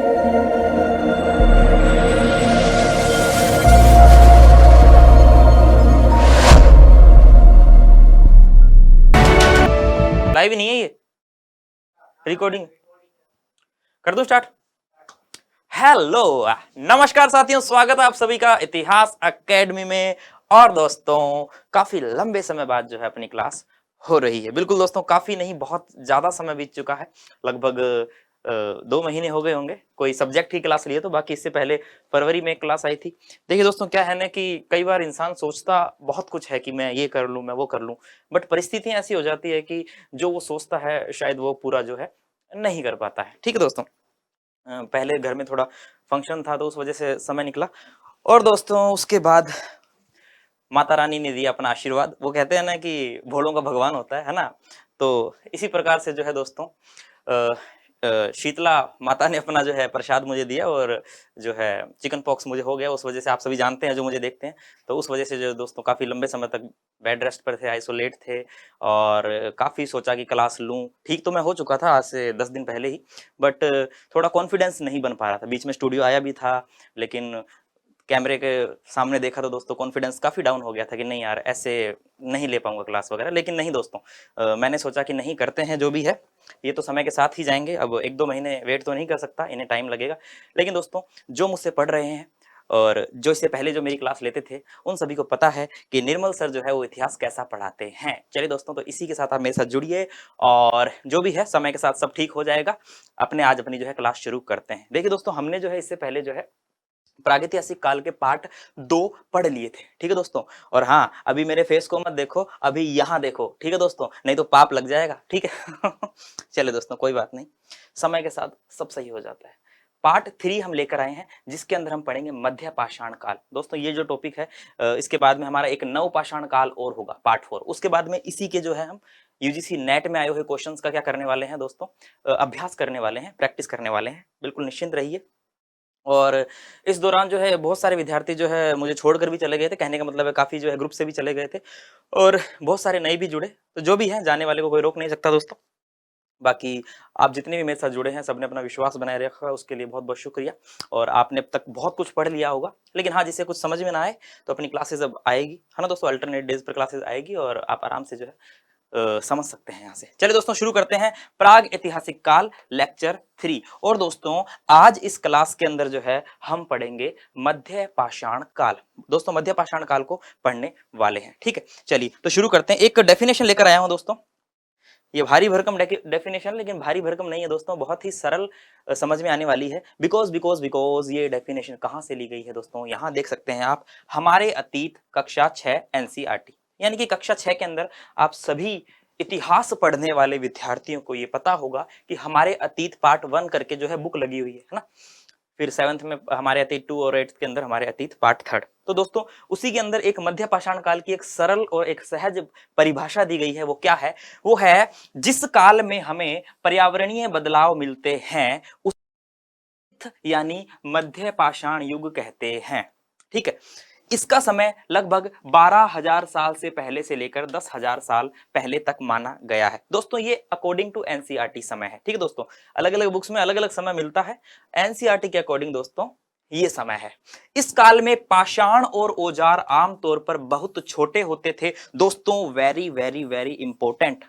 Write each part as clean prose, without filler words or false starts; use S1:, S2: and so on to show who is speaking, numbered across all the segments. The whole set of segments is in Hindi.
S1: लाइव नहीं है ये, रिकॉर्डिंग कर दो स्टार्ट। हेलो नमस्कार साथियों, स्वागत है आप सभी का इतिहास एकेडमी में। और दोस्तों काफी लंबे समय बाद जो है अपनी क्लास हो रही है। बिल्कुल दोस्तों, काफी नहीं बहुत ज्यादा समय बीत चुका है, लगभग 2 महीने हो गए होंगे कोई सब्जेक्ट की क्लास लिए तो। बाकी इससे पहले फरवरी में एक क्लास आई थी। देखिए दोस्तों, क्या है ना कि कई बार इंसान सोचता बहुत कुछ है कि मैं ये कर लूं, मैं वो कर लूं, बट परिस्थितियां ऐसी हो जाती है कि जो वो सोचता है शायद वो पूरा जो है नहीं कर पाता है। ठीक है दोस्तों, पहले घर में थोड़ा फंक्शन था तो उस वजह से समय निकला। और दोस्तों उसके बाद माता रानी ने दिया अपना आशीर्वाद। वो कहते हैं ना कि भोलों का भगवान होता है ना। तो इसी प्रकार से जो है दोस्तों शीतला माता ने अपना जो है प्रसाद मुझे दिया, और जो है चिकन पॉक्स मुझे हो गया। उस वजह से आप सभी जानते हैं जो मुझे देखते हैं, तो उस वजह से जो दोस्तों काफी लंबे समय तक बेड रेस्ट पर थे, आइसोलेट थे। और काफी सोचा कि क्लास लूं। ठीक तो मैं हो चुका था आज से 10 दिन पहले ही, बट थोड़ा कॉन्फिडेंस नहीं बन पा रहा था। बीच में स्टूडियो आया भी था, लेकिन कैमरे के सामने देखा तो दोस्तों कॉन्फिडेंस काफी डाउन हो गया था कि नहीं यार ऐसे नहीं ले पाऊंगा क्लास वगैरह। लेकिन नहीं दोस्तों, मैंने सोचा कि नहीं, करते हैं जो भी है, ये तो समय के साथ ही जाएंगे। अब 1-2 महीने वेट तो नहीं कर सकता, इन्हें टाइम लगेगा। लेकिन दोस्तों जो मुझसे पढ़ रहे हैं और जो इससे पहले जो मेरी क्लास लेते थे, उन सभी को पता है कि निर्मल सर जो है वो इतिहास कैसा पढ़ाते हैं। चलिए दोस्तों, तो इसी के साथ आप मेरे साथ जुड़िए, और जो भी है समय के साथ सब ठीक हो जाएगा। आज अपनी जो है क्लास शुरू करते हैं। देखिए दोस्तों, हमने जो है इससे पहले जो है प्रागैतिहासिक काल के पार्ट 2 पढ़ लिए थे। ठीक है दोस्तों, और हाँ, अभी मेरे फेस को मत देखो, अभी यहाँ देखो। ठीक है दोस्तों, नहीं तो पाप लग जाएगा। ठीक है चले दोस्तों, कोई बात नहीं, समय के साथ सब सही हो जाता है। पार्ट 3 हम लेकर आए हैं, जिसके अंदर हम पढ़ेंगे मध्य पाषाण काल। दोस्तों ये जो टॉपिक है, इसके बाद में हमारा एक नव पाषाण काल और होगा, पार्ट 4। उसके बाद में इसी के जो है हम यूजीसी नेट में आए हुए क्वेश्चंस का क्या करने वाले हैं दोस्तों, अभ्यास करने वाले हैं, प्रैक्टिस करने वाले हैं। बिल्कुल निश्चिंत रहिए। और इस दौरान जो है बहुत सारे विद्यार्थी जो है मुझे छोड़कर भी चले गए थे। कहने का मतलब है काफ़ी जो है ग्रुप से भी चले गए थे, और बहुत सारे नए भी जुड़े। तो जो भी है, जाने वाले को कोई रोक नहीं सकता दोस्तों। बाकी आप जितने भी मेरे साथ जुड़े हैं, सबने अपना विश्वास बनाए रखा है, उसके लिए बहुत-बहुत शुक्रिया। और आपने अब तक बहुत कुछ पढ़ लिया होगा। लेकिन हाँ, जिसे कुछ समझ में ना आए तो अपनी क्लासेस अब आएगी, है ना दोस्तों, अल्टरनेट डेज़ पर क्लासेस आएगी, और आप आराम से जो है समझ सकते हैं यहाँ से। चलिए दोस्तों, शुरू करते हैं प्राग ऐतिहासिक काल लेक्चर 3। और दोस्तों आज इस क्लास के अंदर जो है हम पढ़ेंगे मध्य पाषाण काल। दोस्तों मध्य पाषाण काल को पढ़ने वाले हैं। ठीक है, चलिए तो शुरू करते हैं। एक डेफिनेशन लेकर आया हूं दोस्तों, ये भारी भरकम डेफिनेशन, लेकिन भारी भरकम नहीं है दोस्तों, बहुत ही सरल समझ में आने वाली है। बिकॉज ये डेफिनेशन कहाँ से ली गई है दोस्तों, यहाँ देख सकते हैं आप, हमारे अतीत कक्षा 6 एनसीईआरटी, यानी कि कक्षा 6 के अंदर आप सभी इतिहास पढ़ने वाले विद्यार्थियों को ये पता होगा कि हमारे अतीत पार्ट 1 करके जो है बुक लगी हुई है ना। फिर 7th में हमारे अतीत 2, और 8th के अंदर हमारे अतीत पार्ट 3। तो दोस्तों उसी के अंदर एक मध्य पाषाण काल की एक सरल और एक सहज परिभाषा दी गई है। वो क्या है? वो है जिस काल में हमें पर्यावरणीय बदलाव मिलते हैं उस यानी मध्य पाषाण युग कहते हैं। ठीक है, इसका समय लगभग 12,000 साल से पहले से लेकर 10,000 साल पहले तक माना गया है। दोस्तों ये अकॉर्डिंग टू एनसीईआरटी समय है। ठीक है दोस्तों, अलग अलग बुक्स में अलग अलग समय मिलता है, एनसीईआरटी के अकॉर्डिंग दोस्तों ये समय है। इस काल में पाषाण और औजार आमतौर पर बहुत छोटे होते थे दोस्तों। वेरी वेरी वेरी इंपॉर्टेंट,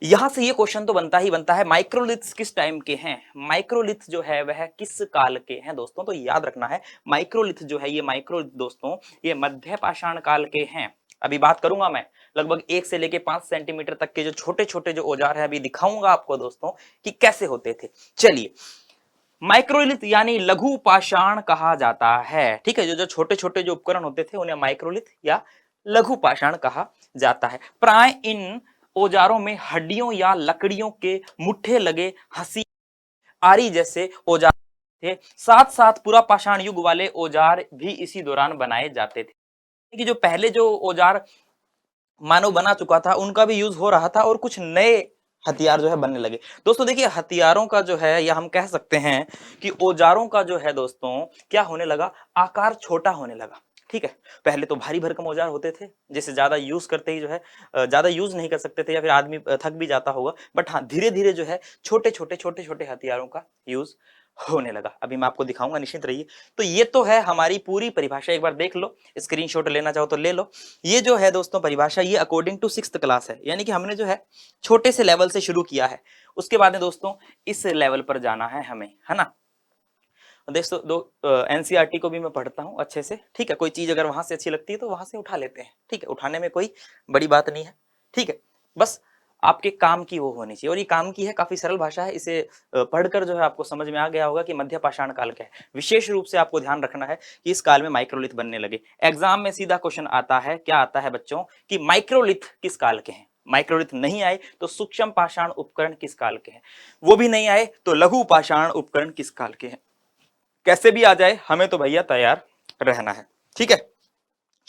S1: यहां से ये क्वेश्चन तो बनता ही बनता है, माइक्रोलिथ्स किस टाइम के हैं? माइक्रोलिथ जो है वह किस काल के हैं दोस्तों? तो याद रखना है, माइक्रोलिथ जो है, ये माइक्रोलिथ दोस्तों ये मध्य पाषाण काल के हैं। अभी बात करूंगा मैं लगभग 1 से लेके 5 सेंटीमीटर तक के जो छोटे छोटे जो औजार है, अभी दिखाऊंगा आपको दोस्तों कि कैसे होते थे। चलिए, माइक्रोलिथ यानी लघु पाषाण कहा जाता है। ठीक है, जो जो छोटे छोटे जो उपकरण होते थे उन्हें माइक्रोलिथ या लघु पाषाण कहा जाता है। प्राय इन औजारों में हड्डियों या लकड़ियों के मुट्ठे लगे हंसी आरी जैसे औजार थे। साथ साथ पूरा पाषाण युग वाले औजार भी इसी दौरान बनाए जाते थे। कि जो पहले जो औजार मानव बना चुका था उनका भी यूज हो रहा था, और कुछ नए हथियार जो है बनने लगे। दोस्तों देखिए, हथियारों का जो है, या हम कह सकते हैं कि औजारों का जो है दोस्तों क्या होने लगा, आकार छोटा होने लगा। ठीक है, पहले तो भारी भरकम औजार होते थे, जिसे ज्यादा यूज करते ही जो है ज्यादा यूज नहीं कर सकते थे, या फिर आदमी थक भी जाता होगा। बट हाँ, धीरे धीरे जो है छोटे छोटे हथियारों का यूज होने लगा। अभी मैं आपको दिखाऊंगा, निश्चिंत रहिए। तो ये तो है हमारी पूरी परिभाषा, एक बार देख लो, स्क्रीनशॉट लेना चाहो तो ले लो। ये जो है दोस्तों परिभाषा, ये अकॉर्डिंग टू 6th क्लास है, यानी कि हमने जो है छोटे से लेवल से शुरू किया है, उसके बाद में दोस्तों इस लेवल पर जाना है हमें, है ना। दोस्तों एनसीईआरटी को भी मैं पढ़ता हूँ अच्छे से, ठीक है। कोई चीज अगर वहां से अच्छी लगती है तो वहां से उठा लेते हैं, ठीक है, उठाने में कोई बड़ी बात नहीं है, ठीक है। बस आपके काम की वो होनी चाहिए, और ये काम की है, काफी सरल भाषा है, इसे पढ़कर जो है आपको समझ में आ गया होगा कि मध्य पाषाण काल क्या है। विशेष रूप से आपको ध्यान रखना है कि इस काल में माइक्रोलिथ बनने लगे। एग्जाम में सीधा क्वेश्चन आता है, क्या आता है बच्चों, कि माइक्रोलिथ किस काल के हैं। माइक्रोलिथ नहीं आए तो सूक्ष्म पाषाण उपकरण किस काल के हैं, वो भी नहीं आए तो लघु पाषाण उपकरण किस काल के हैं। कैसे भी आ जाए, हमें तो भैया तैयार रहना है, ठीक है।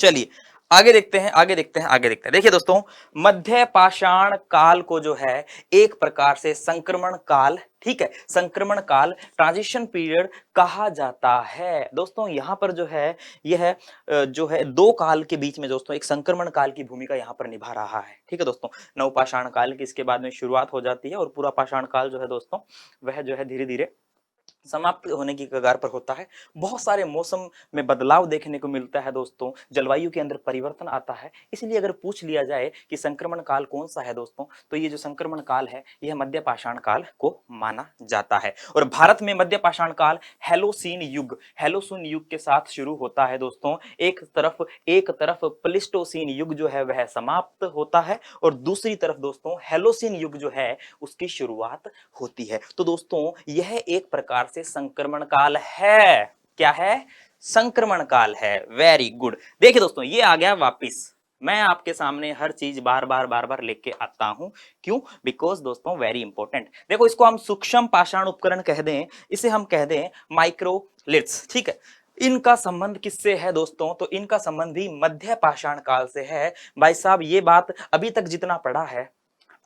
S1: चलिए आगे देखते हैं, आगे देखते हैं, आगे देखते हैं। देखिए दोस्तों, मध्य पाषाण काल को जो है एक प्रकार से संक्रमण काल, ठीक है, संक्रमण काल, ट्रांजिशन पीरियड कहा जाता है। दोस्तों यहां पर जो है यह जो है दो काल के बीच में दोस्तों एक संक्रमण काल की भूमिका यहां पर निभा रहा है, ठीक है दोस्तों। नवपाषाण काल की इसके बाद में शुरुआत हो जाती है, और पूरा पाषाण काल जो है दोस्तों वह जो है धीरे धीरे समाप्त होने की कगार पर होता है। बहुत सारे मौसम में बदलाव देखने को मिलता है दोस्तों, जलवायु के अंदर परिवर्तन आता है। इसलिए अगर पूछ लिया जाए कि संक्रमण काल कौन सा है दोस्तों, तो ये जो संक्रमण काल है यह मध्य पाषाण काल को माना जाता है। और भारत में मध्य पाषाण काल हेलोसीन युग, हेलोसीन युग के साथ शुरू होता है दोस्तों। एक तरफ प्लिस्टोसीन युग जो है वह समाप्त होता है, और दूसरी तरफ दोस्तों हेलोसीन युग जो है उसकी शुरुआत होती है। तो दोस्तों यह एक प्रकार से संक्रमण काल है। क्या है? संक्रमण काल है। Very good. देखिए दोस्तों, ये आ गया वापिस। मैं आपके सामने हर चीज बार बार लेके आता हूं। क्यों? बिकॉज दोस्तों वेरी इंपॉर्टेंट। देखो, इसको हम सूक्ष्म पाषाण उपकरण कह दें, इसे हम कह दें माइक्रोलिथ्स, ठीक है। इनका संबंध किससे है दोस्तों? तो इनका संबंध भी मध्य पाषाण काल से है। भाई साहब, ये बात अभी तक जितना पढ़ा है,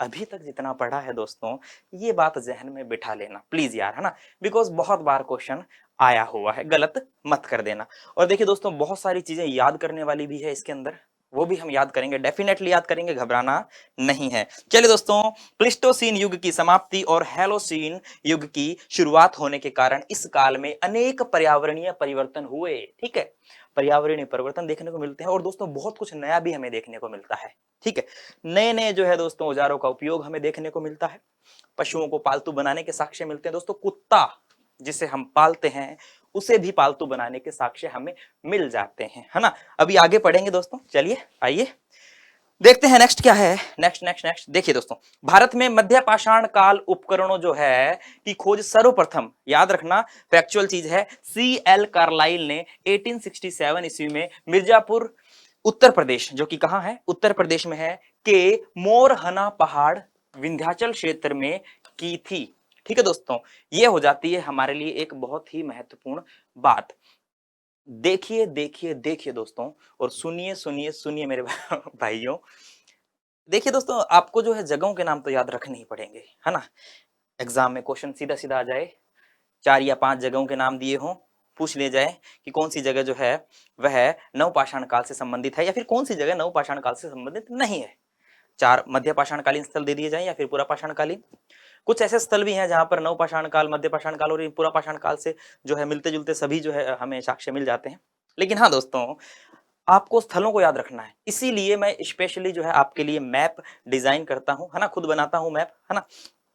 S1: अभी तक जितना पढ़ा है दोस्तों, ये बात जहन में बिठा लेना प्लीज यार, है ना। बिकॉज बहुत बार क्वेश्चन आया हुआ है, गलत मत कर देना। और देखिए दोस्तों, बहुत सारी चीजें याद करने वाली भी है इसके अंदर, वो भी हम याद करेंगे, डेफिनेटली याद करेंगे, घबराना नहीं है। चलिए दोस्तों, प्लिस्टोसीन युग की समाप्ति और हेलोसीन युग की शुरुआत होने के कारण इस काल में अनेक पर्यावरणीय परिवर्तन हुए, ठीक है। पर्यावरणीय परिवर्तन देखने को मिलते हैं, और दोस्तों बहुत कुछ नया भी हमें देखने को मिलता है, ठीक है। नए नए जो है दोस्तों औजारों का उपयोग हमें देखने को मिलता है। पशुओं को पालतू बनाने के साक्ष्य मिलते हैं दोस्तों। कुत्ता जिसे हम पालते हैं उसे भी पालतू बनाने के साक्ष्य हमें मिल जाते हैं, है ना। अभी आगे पढ़ेंगे दोस्तों, चलिए आइए देखते हैं नेक्स्ट क्या है। नेक्स्ट देखिए दोस्तों, भारत में मध्य पाषाण काल उपकरणों जो है की खोज सर्वप्रथम, याद रखना फैक्चुअल चीज है, C.L. कार्लाइल ने 1867 ईस्वी में मिर्जापुर उत्तर प्रदेश, जो कि कहां है, उत्तर प्रदेश में है, के मोरहना पहाड़ विंध्याचल क्षेत्र में की थी, ठीक है दोस्तों। ये हो जाती है हमारे लिए एक बहुत ही महत्वपूर्ण बात। देखिए देखिए देखिए दोस्तों, और सुनिए सुनिए सुनिए मेरे भाइयों। देखिए दोस्तों, आपको जो है जगहों के नाम तो याद रखने ही पड़ेंगे, है ना। एग्जाम में क्वेश्चन सीधा सीधा आ जाए, 4 या 5 जगहों के नाम दिए हों, पूछ ले जाए कि कौन सी जगह जो है वह नवपाषाण काल से संबंधित है, या फिर कौन सी जगह नवपाषाण काल से संबंधित नहीं है। 4 मध्य पाषाण कालीन स्थल दे दिए जाए, या फिर पूरा पाषाण कालीन। कुछ ऐसे स्थल भी हैं जहां पर नव पाषाण काल, मध्य पाषाण काल और पूरा पाषाण काल से जो है मिलते जुलते सभी जो है हमें साक्ष्य मिल जाते हैं। लेकिन हाँ दोस्तों, आपको स्थलों को याद रखना है, इसीलिए मैं स्पेशली जो है आपके लिए मैप डिजाइन करता हूं, है ना, खुद बनाता हूं मैप, है ना,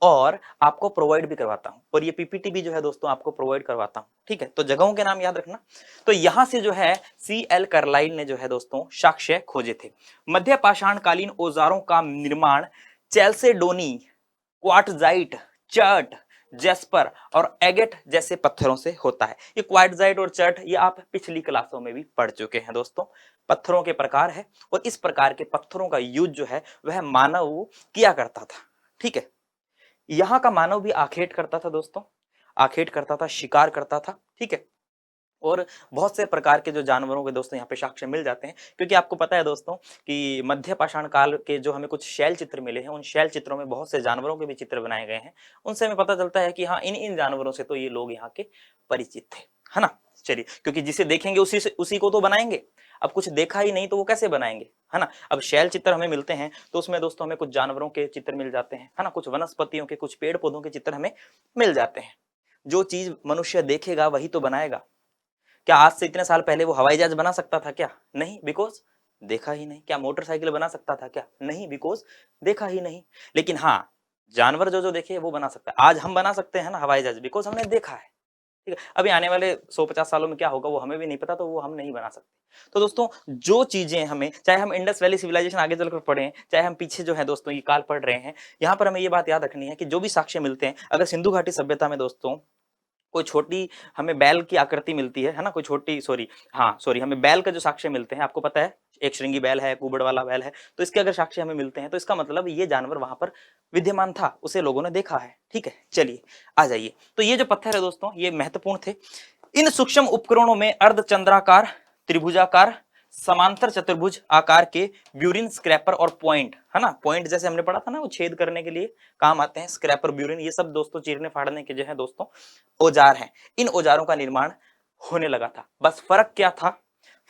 S1: और आपको प्रोवाइड भी करवाता हूं, और ये पीपीटी भी जो है दोस्तों आपको प्रोवाइड करवाता हूं, ठीक है। तो जगहों के नाम याद रखना। तो यहां से जो है C.L. कार्लाइल ने जो है दोस्तों साक्ष्य खोजे थे। मध्य पाषाण कालीन औजारों का निर्माण चैल्सेडोनी, क्वार्टजाइट, चर्ट, जेस्पर और एगेट जैसे पत्थरों से होता है। ये क्वार्टजाइट और चर्ट, ये आप पिछली क्लासों में भी पढ़ चुके हैं दोस्तों। पत्थरों के प्रकार है, और इस प्रकार के पत्थरों का यूज जो है वह मानव किया करता था, ठीक है। यहां का मानव भी आखेट करता था दोस्तों, आखेट करता था, शिकार करता था, ठीक है। और बहुत से प्रकार के जो जानवरों के दोस्तों यहाँ पे साक्ष्य मिल जाते हैं, क्योंकि आपको पता है दोस्तों कि मध्य पाषाण काल के जो हमें कुछ शैल चित्र मिले हैं, उन शैल चित्रों में बहुत से जानवरों के भी चित्र बनाए गए हैं। उनसे हमें पता चलता है कि हाँ, इन इन जानवरों से तो ये लोग यहाँ के परिचित थे, है ना। चलिए, क्योंकि जिसे देखेंगे उसी को तो बनाएंगे। अब कुछ देखा ही नहीं तो वो कैसे बनाएंगे, है ना। अब शैल चित्र हमें मिलते हैं तो उसमें दोस्तों हमें कुछ जानवरों के चित्र मिल जाते हैं, है ना, कुछ वनस्पतियों के, कुछ पेड़ पौधों के चित्र हमें मिल जाते हैं। जो चीज मनुष्य देखेगा वही तो बनाएगा। क्या आज से इतने साल पहले वो हवाई जहाज बना सकता था क्या? नहीं, बिकॉज देखा ही नहीं। क्या मोटरसाइकिल बना सकता था क्या? नहीं, बिकॉज देखा ही नहीं। लेकिन हाँ, जानवर जो जो देखे वो बना सकता है। आज हम बना सकते हैं ना हवाई जहाज, बिकॉज हमने देखा है। ठीक है, अभी आने वाले 150 सालों में क्या होगा वो हमें भी नहीं पता, तो वो हम नहीं बना सकते। तो दोस्तों, जो चीजें हमें, चाहे हम इंडस वैली सिविलाइजेशन आगे चलकर पढ़े, चाहे हम पीछे जो है दोस्तों ये काल पढ़ रहे हैं, यहाँ पर हमें ये बात याद रखनी है कि जो भी साक्ष्य मिलते हैं, अगर सिंधु घाटी सभ्यता में दोस्तों कोई छोटी हमें बैल की आकृति मिलती है ना, कोई छोटी, सॉरी हमें बैल का जो साक्ष्य मिलते हैं, आपको पता है एक श्रृंगी बैल है, कुबड़ वाला बैल है, तो इसके अगर साक्ष्य हमें मिलते हैं तो इसका मतलब ये जानवर वहां पर विद्यमान था, उसे लोगों ने देखा है। ठीक है, चलिए आ जाइए। तो ये जो पत्थर है दोस्तों ये महत्वपूर्ण थे। इन सूक्ष्म उपकरणों में अर्धचंद्राकार, त्रिभुजाकार, समांतर चतुर्भुज आकार के ब्यूरिन, स्क्रैपर और पॉइंट, है ना, पॉइंट जैसे हमने पढ़ा था ना, वो छेद करने के लिए काम आते हैं, स्क्रैपर, ब्यूरिन, ये सब दोस्तों चीरने फाड़ने के जो है दोस्तों औजार हैं। इन औजारों का निर्माण होने लगा था। बस फर्क क्या था?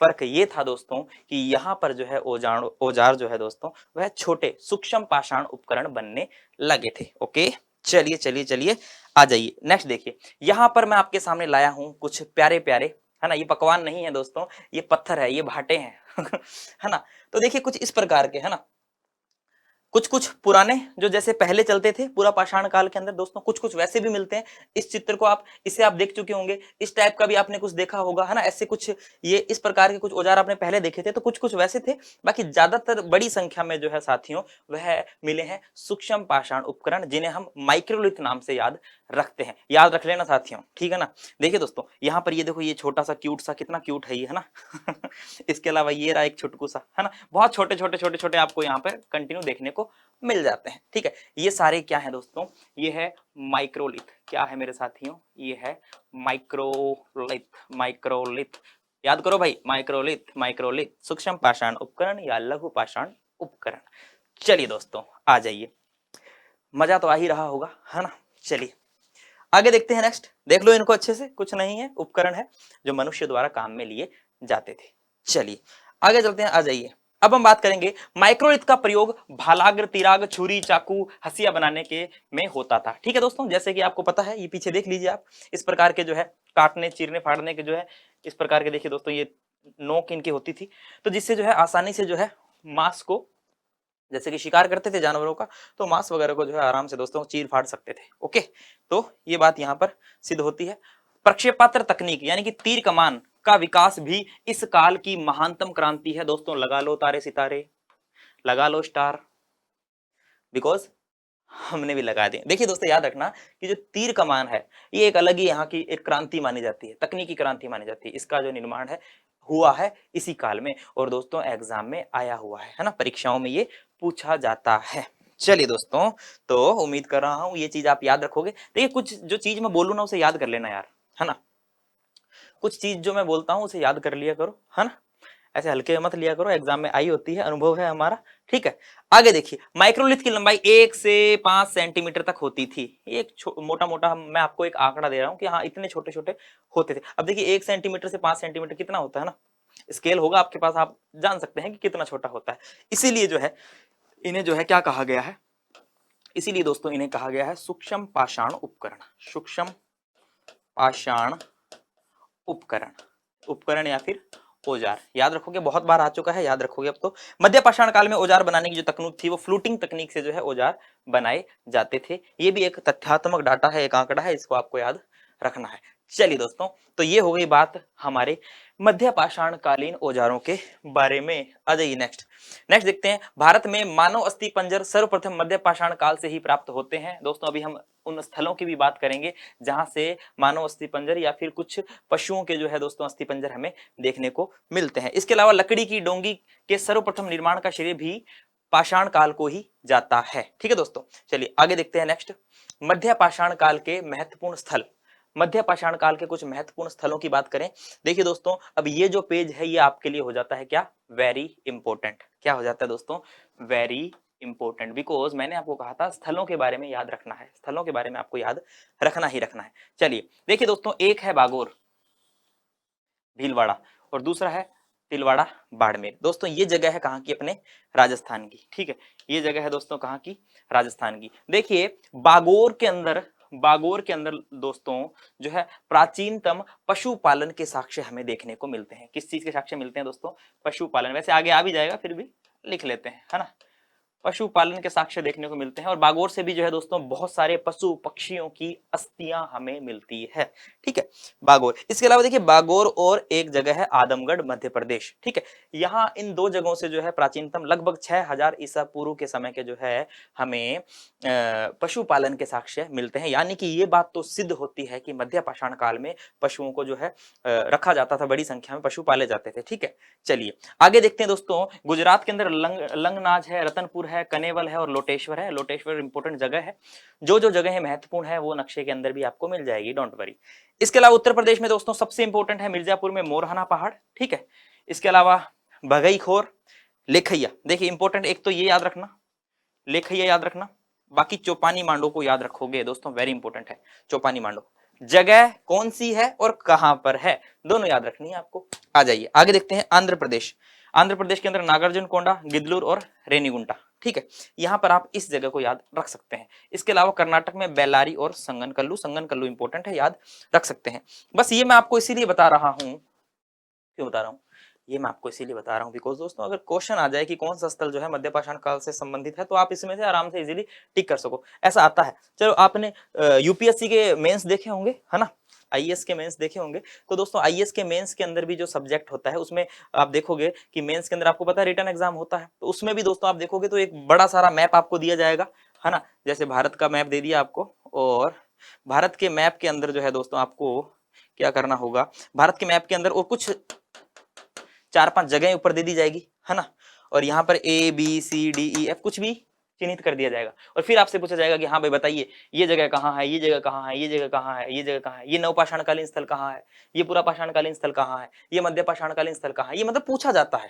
S1: फर्क ये था दोस्तों कि यहाँ पर जो है औजार जो है दोस्तों वह छोटे सूक्ष्म पाषाण उपकरण बनने लगे थे। ओके, चलिए चलिए चलिए आ जाइए नेक्स्ट। देखिए यहाँ पर मैं आपके सामने लाया हूं कुछ प्यारे प्यारे, है ना, ये पकवान नहीं है दोस्तों, ये पत्थर है, ये भाटे हैं है ना। तो देखिए कुछ इस प्रकार के, है ना, कुछ कुछ पुराने जो जैसे पहले चलते थे पूरा पाषाण काल के अंदर दोस्तों, कुछ कुछ वैसे भी मिलते हैं। इस चित्र को आप, इसे आप देख चुके होंगे, इस टाइप का भी आपने कुछ देखा होगा, है ना, ऐसे कुछ ये इस प्रकार के कुछ औजार आपने पहले देखे थे, तो कुछ कुछ वैसे थे। बाकी ज्यादातर बड़ी संख्या में जो है साथियों वह मिले हैं सूक्ष्म पाषाण उपकरण, जिन्हें हम माइक्रोलिथ नाम से याद रखते हैं। याद रख लेना साथियों, ठीक है ना। देखिए दोस्तों यहाँ पर ये देखो, ये छोटा सा क्यूट सा, कितना क्यूट है ये, है ना इसके अलावा ये रहा एक छुटकू सा, है ना, बहुत छोटे छोटे छोटे छोटे आपको यहाँ पर कंटिन्यू देखने को मिल जाते हैं। ठीक है, ये सारे क्या है दोस्तों? ये है माइक्रोलिथ। क्या है मेरे साथियों? ये है माइक्रोलिथ। माइक्रोलिथ याद करो भाई, माइक्रोलिथ, माइक्रोलिथ सूक्ष्म पाषाण उपकरण या लघु पाषाण उपकरण। चलिए दोस्तों आ जाइए, मजा तो आ ही रहा होगा, है ना। चलिए आगे देखते हैं नेक्स्ट। देख लो इनको अच्छे से, कुछ नहीं है, उपकरण है जो मनुष्य द्वारा काम में लिए जाते थे। चलिए आगे चलते हैं, आ जाइए। अब हम बात करेंगे माइक्रोलिथ का प्रयोग भालाग्र, तिराग, छुरी, चाकू, हसिया बनाने के में होता था। ठीक है दोस्तों, जैसे कि आपको पता है, ये पीछे देख लीजिए आप, इस प्रकार के जो है काटने, चीरने, फाड़ने के जो है इस प्रकार के, देखिए दोस्तों ये नोक इनकी होती थी, तो जिससे जो है आसानी से जो है मांस को, जैसे कि शिकार करते थे जानवरों का, तो मांस वगैरह को जो है आराम से दोस्तों चीर फाड़ सकते थे। ओके, तो ये बात यहाँ पर सिद्ध होती है। प्रक्षेपास्त्र तकनीक यानी कि तीर कमान का विकास भी इस काल की महानतम क्रांति है दोस्तों। लगा लो तारे सितारे, लगा लो स्टार, बिकॉज हमने भी लगा दिए। देखिए दोस्तों याद रखना कि जो तीर कमान है ये एक अलग ही यहाँ की एक क्रांति मानी जाती है, तकनीकी क्रांति मानी जाती है। इसका जो निर्माण है हुआ है इसी काल में, और दोस्तों एग्जाम में आया हुआ है ना, परीक्षाओं में ये पूछा जाता है। चलिए दोस्तों, तो उम्मीद कर रहा हूं ये चीज आप याद रखोगे। देखिए कुछ जो चीज मैं बोलूँ ना उसे याद कर लेना यार, है ना, कुछ चीज जो मैं बोलता हूँ उसे याद कर लिया करो, है ना, ऐसे हल्के मत लिया करो, एग्जाम में आई होती है, अनुभव है हमारा। ठीक है, आगे देखिए, माइक्रोलिथ की लंबाई 1 से 5 सेंटीमीटर तक होती थी। एक मोटा मोटा मैं आपको एक आंकड़ा दे रहा हूं कि हाँ इतने छोटे छोटे होते थे। अब देखिए 1 सेंटीमीटर से 5 सेंटीमीटर कितना होता है ना, स्केल होगा आपके पास, आप जान सकते हैं कि कितना छोटा होता है। इसीलिए जो है इन्हें जो है क्या कहा गया है, इसीलिए दोस्तों इन्हें कहा गया है सूक्ष्म पाषाण उपकरण। सूक्ष्म पाषाण उपकरण, उपकरण या फिर औजार। याद रखोगे, बहुत बार आ चुका है, याद रखोगे अब तो। मध्य पाषाण काल में औजार बनाने की जो तकनीक थी वो फ्लूटिंग तकनीक से जो है औजार बनाए जाते थे। ये भी एक तथ्यात्मक डाटा है, एक आंकड़ा है, इसको आपको याद रखना है। चलिए दोस्तों, तो ये हो गई बात हमारे मध्य पाषाण कालीन औजारों के बारे में। आ जाइए नेक्स्ट। नेक्स्ट देखते हैं, भारत में मानव अस्थि पंजर सर्वप्रथम मध्य पाषाण काल से ही प्राप्त होते हैं। दोस्तों अभी हम उन स्थलों की भी बात करेंगे जहां से मानव अस्थि पंजर या फिर कुछ पशुओं के जो है दोस्तों अस्थि पंजर हमें देखने को मिलते हैं। इसके अलावा लकड़ी की डोंगी के सर्वप्रथम निर्माण का श्रेय भी पाषाण काल को ही जाता है। ठीक है दोस्तों, चलिए आगे देखते हैं नेक्स्ट। मध्य पाषाण काल के महत्वपूर्ण स्थल। मध्य पाषाण काल के कुछ महत्वपूर्ण स्थलों की बात करें। देखिए दोस्तों, अब ये जो पेज है ये आपके लिए हो जाता है क्या, वेरी इंपॉर्टेंट। क्या हो जाता है दोस्तों, वेरी इंपॉर्टेंट, बिकॉज मैंने आपको कहा था स्थलों के बारे में याद रखना है, स्थलों के बारे में आपको याद रखना ही रखना है। चलिए देखिए दोस्तों, एक है बागोर भीलवाड़ा और दूसरा है तिलवाड़ा बाड़मेर। दोस्तों ये जगह है कहाँ की, अपने राजस्थान की। ठीक है, ये जगह है दोस्तों कहाँ की, राजस्थान की। देखिए बागोर के अंदर बागोर के अंदर दोस्तों जो है प्राचीनतम पशुपालन के साक्ष्य हमें देखने को मिलते हैं। किस चीज के साक्ष्य मिलते हैं दोस्तों? पशुपालन। वैसे आगे आ भी जाएगा, फिर भी लिख लेते हैं, है ना। पशुपालन के साक्ष्य देखने को मिलते हैं और बागोर से भी जो है दोस्तों बहुत सारे पशु पक्षियों की अस्थियां हमें मिलती है। ठीक है, बागोर। इसके अलावा देखिए बागोर और एक जगह है आदमगढ़ मध्य प्रदेश। ठीक है, यहाँ इन दो जगहों से जो है प्राचीनतम लगभग 6000 ईसा पूर्व के समय के जो है हमें पशुपालन के साक्ष्य मिलते हैं। यानी कि ये बात तो सिद्ध होती है कि मध्य पाषाण काल में पशुओं को जो है रखा जाता था, बड़ी संख्या में पशु पाले जाते थे। ठीक है, चलिए आगे देखते हैं दोस्तों। गुजरात के अंदर लंगनाज है, रतनपुर है, कनेवल है और लोटेश्वर है। लोटेश्वर इंपॉर्टेंट जगह है। जो जो जगह महत्वपूर्ण है वो नक्शे के अंदर भी आपको मिल जाएगी, डोंट वरी। इसके अलावा उत्तर प्रदेश में दोस्तों सबसे इंपॉर्टेंट है मिर्जापुर में मोरहाना पहाड़। ठीक है, इसके अलावा भगईखोर, लेखैया। देखिए इंपॉर्टेंट एक तो ये याद रखना, लेखैया याद रखना, बाकी चौपानी मांडो को याद रखोगे दोस्तों, वेरी इंपॉर्टेंट है। चौपानी मांडो जगह कौन सी है और कहां पर है, दोनों याद रखनी है आपको। आ जाइए आगे देखते हैं आंध्र प्रदेश। आंध्र प्रदेश के अंदर नागार्जुन कोंडा, गिदलूर और रेनीगुंटा। ठीक है, यहां पर आप इस जगह को याद रख सकते हैं। इसके अलावा कर्नाटक में बेल्लारी और संगनकल्लू। संगनकल्लू इंपॉर्टेंट है, याद रख सकते हैं। बस ये मैं आपको इसीलिए बता रहा हूं, क्यों बता रहा हूं, ये मैं आपको इसीलिए बता रहा हूं बिकॉज दोस्तों अगर क्वेश्चन आ जाए कि कौन सा स्थल जो है मध्य पाषाण काल से संबंधित है तो आप इसमें से आराम से इजीली टिक कर सको, ऐसा आता है। चलो आपने यूपीएससी के मेंस देखे होंगे, है ना, आईएएस के मेंस देखे होंगे। तो दोस्तों आईएएस के मेंस के अंदर भी जो सब्जेक्ट होता है उसमें आप देखोगे कि मेंस के अंदर आपको पता है रिटन एग्जाम होता है, तो उसमें भी दोस्तों आप देखोगे तो एक बड़ा सारा मैप आपको दिया जाएगा, है ना। जैसे भारत का मैप दे दिया आपको, और भारत के मैप के अंदर जो है दोस्तों आपको क्या करना होगा, भारत के मैप के अंदर और कुछ 4-5 जगह ऊपर दे दी जाएगी, है ना। और यहाँ पर ABCDEF कुछ भी चिन्हित कर दिया जाएगा और फिर आपसे पूछा जाएगा कि हाँ भाई बताइए ये जगह कहाँ है, ये जगह कहाँ है, ये जगह कहाँ है, ये जगह कहाँ है, ये नवपाषाणकालीन स्थल कहाँ है, ये पूरा पाषाणकालीन स्थल कहाँ है, ये मध्य पाषाणकालीन स्थल कहाँ है, ये मतलब पूछा जाता है।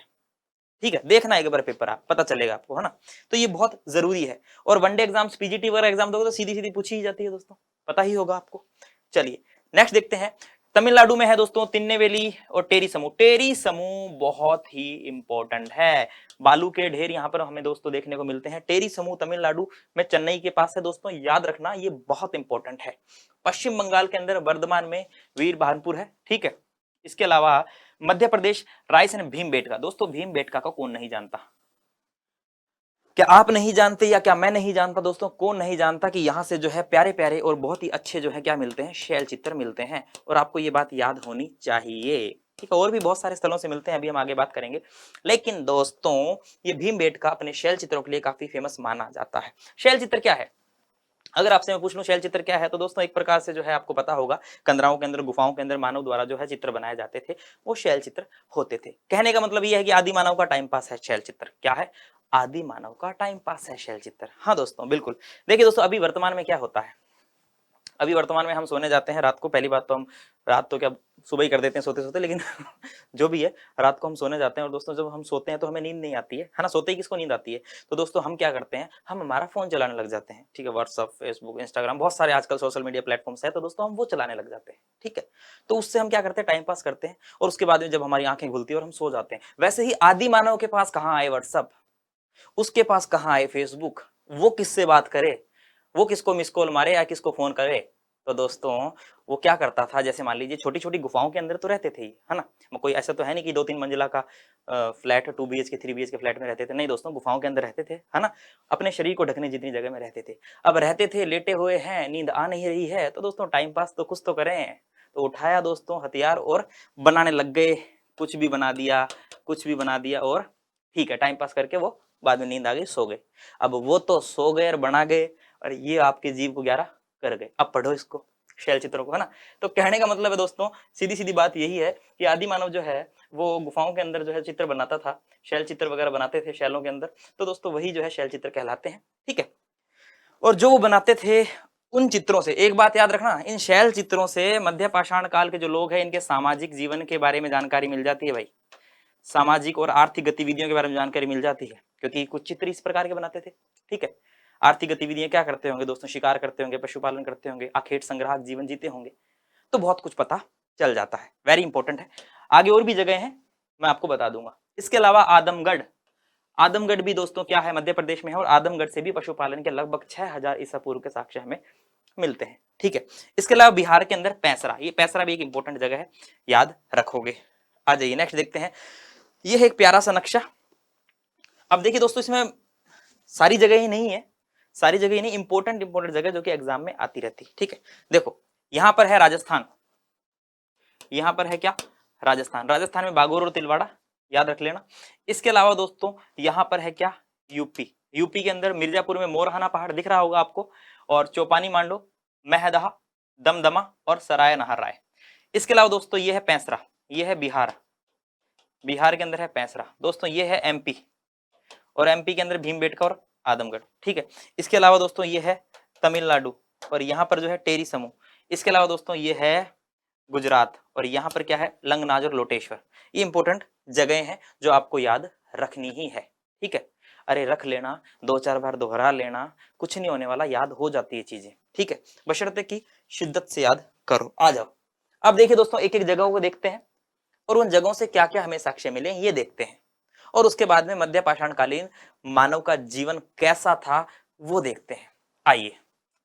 S1: ठीक है, देखना एक बार पेपर, आप पता चलेगा आपको, है ना। तो ये बहुत जरूरी है। और वनडे एग्जाम्स, पीजीटी वगैरह एग्जाम दोगे तो सीधी सीधी पूछी ही जाती है दोस्तों, पता ही होगा आपको। चलिए नेक्स्ट देखते हैं। तमिलनाडु में है दोस्तों तिन्नेवेली और टेरी समूह। टेरी समूह बहुत ही इंपॉर्टेंट है, बालू के ढेर यहाँ पर हमें दोस्तों देखने को मिलते हैं। टेरी समूह तमिलनाडु में चेन्नई के पास है दोस्तों, याद रखना ये बहुत इंपॉर्टेंट है। पश्चिम बंगाल के अंदर वर्धमान में वीर बहानपुर है। ठीक है, इसके अलावा मध्य प्रदेश रायसेन भीमबेटका। दोस्तों भीमबेटका को कौन नहीं जानता, क्या आप नहीं जानते या क्या मैं नहीं जानता दोस्तों, कौन नहीं जानता कि यहाँ से जो है प्यारे प्यारे और बहुत ही अच्छे जो है क्या मिलते हैं, शैल चित्र मिलते हैं। और आपको ये बात याद होनी चाहिए। ठीक है, और भी बहुत सारे स्थलों से मिलते हैं, अभी हम आगे बात करेंगे। लेकिन दोस्तों ये भीमबेटका अपने शैल चित्रों के लिए काफी फेमस माना जाता है। शैल चित्र क्या है, अगर आपसे मैं पूछ लूं शैल चित्र क्या है, तो दोस्तों एक प्रकार से जो है आपको पता होगा कंदराओं के अंदर, गुफाओं के अंदर मानव द्वारा जो है चित्र बनाए जाते थे, वो शैल चित्र होते थे। कहने का मतलब ये है कि आदि मानव का टाइम पास है शैल चित्र। क्या है, आदि मानव का टाइम पास है शैल चित्र। हाँ दोस्तों बिल्कुल। देखिए दोस्तों अभी वर्तमान में क्या होता है, अभी वर्तमान में हम सोने जाते हैं रात को, पहली बात तो हम रात तो क्या सुबह ही कर देते हैं सोते सोते, लेकिन जो भी है रात को हम सोने जाते हैं। और दोस्तों जब हम सोते हैं तो हमें नींद नहीं आती है ना, सोते ही किसको नींद आती है, तो दोस्तों हम क्या करते हैं, हम हमारा फोन चलाने लग जाते हैं। ठीक है, व्हाट्सअप, फेसबुक, इंस्टाग्राम, बहुत सारे आजकल सोशल मीडिया प्लेटफॉर्म्स है, तो दोस्तों हम वो चलाने लग जाते हैं। ठीक है, तो उससे हम क्या करते हैं, टाइम पास करते हैं, और उसके बाद में जब हमारी आंखें खुलती है और हम सो जाते हैं। वैसे ही आदि मानव के पास कहाँ आए व्हाट्सअप, उसके पास कहाँ आए फेसबुक, वो किससे बात करे, वो किसको मिस कॉल मारे या किसको फोन करे। तो दोस्तों वो क्या करता था, जैसे मान लीजिए छोटी छोटी गुफाओं के अंदर तो रहते थे, है ना। कोई ऐसा तो है नहीं कि 2-3 मंजिला का फ्लैट 2 BHK 3 BHK फ्लैट में रहते थे, नहीं दोस्तों, गुफाओं के अंदर रहते थे, है ना। अपने शरीर को ढकने जितनी जगह में रहते थे। अब रहते थे, लेटे हुए हैं, नींद आ नहीं रही है, तो दोस्तों टाइम पास तो कुछ तो करें। तो उठाया दोस्तों हथियार और बनाने लग गए, कुछ भी बना दिया, कुछ भी बना दिया, और ठीक है टाइम पास करके वो बाद में नींद आ गई, सो गए। अब वो तो सो गए और बना गए, और ये आपके जीव को 11 कर गए। अब पढ़ो इसको, शैल चित्रों को, है ना। तो कहने का मतलब है दोस्तों सीधी सीधी बात यही है कि आदि मानव जो है वो गुफाओं के अंदर जो है चित्र बनाता था, शैल चित्र वगैरह बनाते थे शैलों के अंदर, तो दोस्तों वही जो है शैल चित्र कहलाते हैं। ठीक है, और जो वो बनाते थे उन चित्रों से, एक बात याद रखना, इन शैल चित्रों से मध्य पाषाण काल के जो लोग हैं इनके सामाजिक जीवन के बारे में जानकारी मिल जाती है भाई, सामाजिक और आर्थिक गतिविधियों के बारे में जानकारी मिल जाती है, क्योंकि कुछ चित्र इस प्रकार के बनाते थे। ठीक है, आर्थिक गतिविधियां क्या करते होंगे दोस्तों, शिकार करते होंगे, पशुपालन करते होंगे, आखेट संग्राहक जीवन जीते होंगे, तो बहुत कुछ पता चल जाता है, वेरी इंपॉर्टेंट है। आगे और भी जगह हैं, मैं आपको बता दूंगा। इसके अलावा आदमगढ़, आदमगढ़ भी दोस्तों क्या है, मध्य प्रदेश में है, और आदमगढ़ से भी पशुपालन के लगभग 6000 ईसा पूर्व के साक्ष्य हमें मिलते हैं। ठीक है, इसके अलावा बिहार के अंदर पैंसरा, ये पैंसरा भी एक इंपॉर्टेंट जगह है, याद रखोगे। आ जाइए नेक्स्ट देखते हैं, ये है एक प्यारा सा नक्शा। अब देखिए दोस्तों, इसमें सारी जगह ही नहीं है, सारी जगह ही नहीं, इंपॉर्टेंट जगह जो कि एग्जाम में आती रहती। ठीक है, देखो यहां पर है राजस्थान, यहां पर है क्या, राजस्थान, राजस्थान में बागोर और तिलवाड़ा, याद रख लेना। इसके अलावा दोस्तों यहां पर है क्या, यूपी, यूपी के अंदर मिर्जापुर में मोरहाना पहाड़ दिख रहा होगा आपको, और चौपानी मांडो, महदहा, दमदमा और सराय नहर राय। इसके अलावा दोस्तों ये है पैंसरा, ये है बिहार, बिहार के अंदर है पैंसरा। दोस्तों ये है एमपी, और एमपी के अंदर भीमबेटका और आदमगढ़। ठीक है, इसके अलावा दोस्तों ये है तमिलनाडु, और यहाँ पर जो है टेरी समूह। इसके अलावा दोस्तों ये है गुजरात, और यहाँ पर क्या है, लंगनाज और लोटेश्वर। ये इंपॉर्टेंट जगह हैं जो आपको याद रखनी ही है। ठीक है, अरे रख लेना, 2-4 बार दोहरा लेना, कुछ नहीं होने वाला, याद हो जाती है चीजें। ठीक है, बशर्ते की शिद्दत से याद करो। आ जाओ, अब देखिए दोस्तों एक एक जगहों को देखते हैं, और उन जगहों से क्या क्या हमें साक्ष्य मिले ये देखते हैं, और उसके बाद में मध्य पाषाणकालीन मानव का जीवन कैसा था वो देखते हैं। आइए,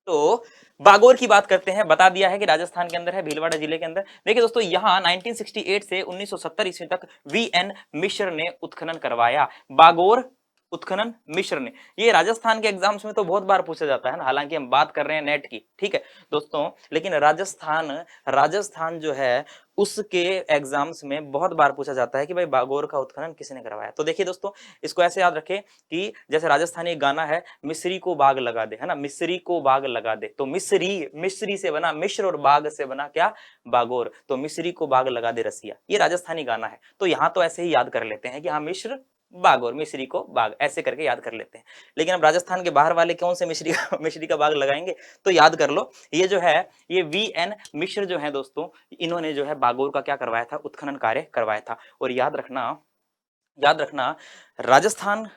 S1: तो बागोर की बात करते हैं। बता दिया है कि राजस्थान के अंदर है, भीलवाड़ा जिले के अंदर। देखिए दोस्तों, यहाँ 1968 से 1970 ईस्वी तक वीएन मिश्र ने उत्खनन करवाया। बागोर उत्खनन मिश्र ने, ये राजस्थान के एग्जाम्स में तो बहुत बार पूछा जाता है ना, हालांकि हम बात कर रहे हैं नेट की। ठीक है दोस्तों, लेकिन राजस्थान जो है उसके एग्जाम्स में बहुत बार पूछा जाता है कि भाई बागोर का उत्खनन किसने करवाया। तो देखिए दोस्तों, इसको ऐसे याद रखें कि जैसे राजस्थानी गाना है, मिस्री को बाग लगा दे, है ना, मिस्री को बाग लगा दे, तो मिस्री से बना मिश्र, और बाग से बना क्या, बागोर, तो मिस्री को बाग लगा दे रसिया, ये राजस्थानी गाना है। तो यहाँ तो ऐसे ही याद कर लेते हैं कि हाँ मिश्र बागोर, मिश्री को बाग, ऐसे करके याद कर लेते हैं। लेकिन अब राजस्थान के बाहर वाले कौन से मिश्री का बाग लगाएंगे, तो याद कर लो, ये जो है ये वीएन मिश्र जो है दोस्तों, इन्होंने जो है बागोर का क्या करवाया था, उत्खनन कार्य करवाया था। और याद रखना राजस्थान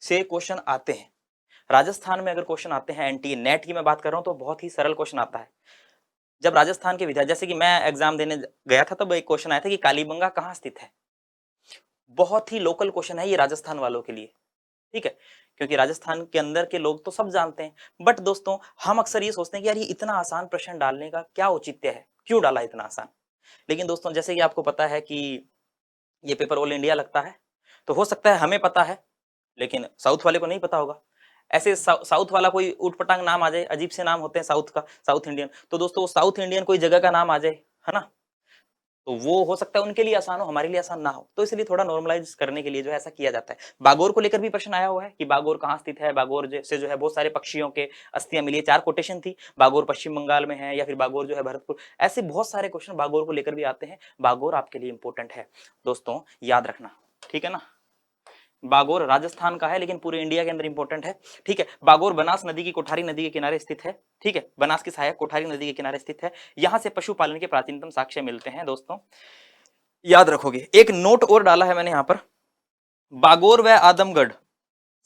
S1: से क्वेश्चन आते हैं, राजस्थान में अगर क्वेश्चन आते हैं, एनटीए नेट की मैं बात कर रहा हूं, तो बहुत ही सरल क्वेश्चन आता है। जब राजस्थान के विधायक, जैसे कि मैं एग्जाम देने गया था, तब एक क्वेश्चन आया था कि कालीबंगा कहां स्थित है। बहुत ही लोकल क्वेश्चन है ये राजस्थान वालों के लिए। ठीक है, क्योंकि राजस्थान के अंदर के लोग तो सब जानते हैं, बट दोस्तों हम अक्सर ये सोचते हैं कि यार ये इतना आसान प्रश्न डालने का क्या औचित्य है, क्यों डाला इतना आसान। लेकिन दोस्तों जैसे कि आपको पता है कि ये पेपर ऑल इंडिया लगता है, तो हो सकता है हमें पता है लेकिन साउथ वाले को नहीं पता होगा। ऐसे साउथ वाला कोई ऊटपटांग नाम आ जाए, अजीब से नाम होते हैं साउथ का, साउथ इंडियन, तो दोस्तों साउथ इंडियन कोई जगह का नाम आ जाए, है ना, तो वो हो सकता है उनके लिए आसान हो, हमारे लिए आसान ना हो। तो इसलिए थोड़ा नॉर्मलाइज करने के लिए जो है ऐसा किया जाता है। बागोर को लेकर भी प्रश्न आया हुआ है कि बागोर कहाँ स्थित है, बागोर से जो है बहुत सारे पक्षियों के अस्थियां मिली है। 4 कोटेशन थी, बागोर पश्चिम बंगाल में है, या फिर बागोर जो है भरतपुर, ऐसे बहुत सारे क्वेश्चन बागोर को लेकर भी आते हैं। बागोर आपके लिए इंपॉर्टेंट है दोस्तों, याद रखना, ठीक है ना। बागोर राजस्थान का है लेकिन पूरे इंडिया के अंदर इंपॉर्टेंट है। ठीक है, बागोर बनास नदी की कोठारी नदी के किनारे स्थित है। ठीक है, बनास की सहायक कोठारी नदी के किनारे स्थित है। यहां से पशुपालन के प्राचीनतम साक्ष्य मिलते हैं दोस्तों, याद रखोगे। एक नोट और डाला है मैंने यहां पर, बागोर व आदमगढ़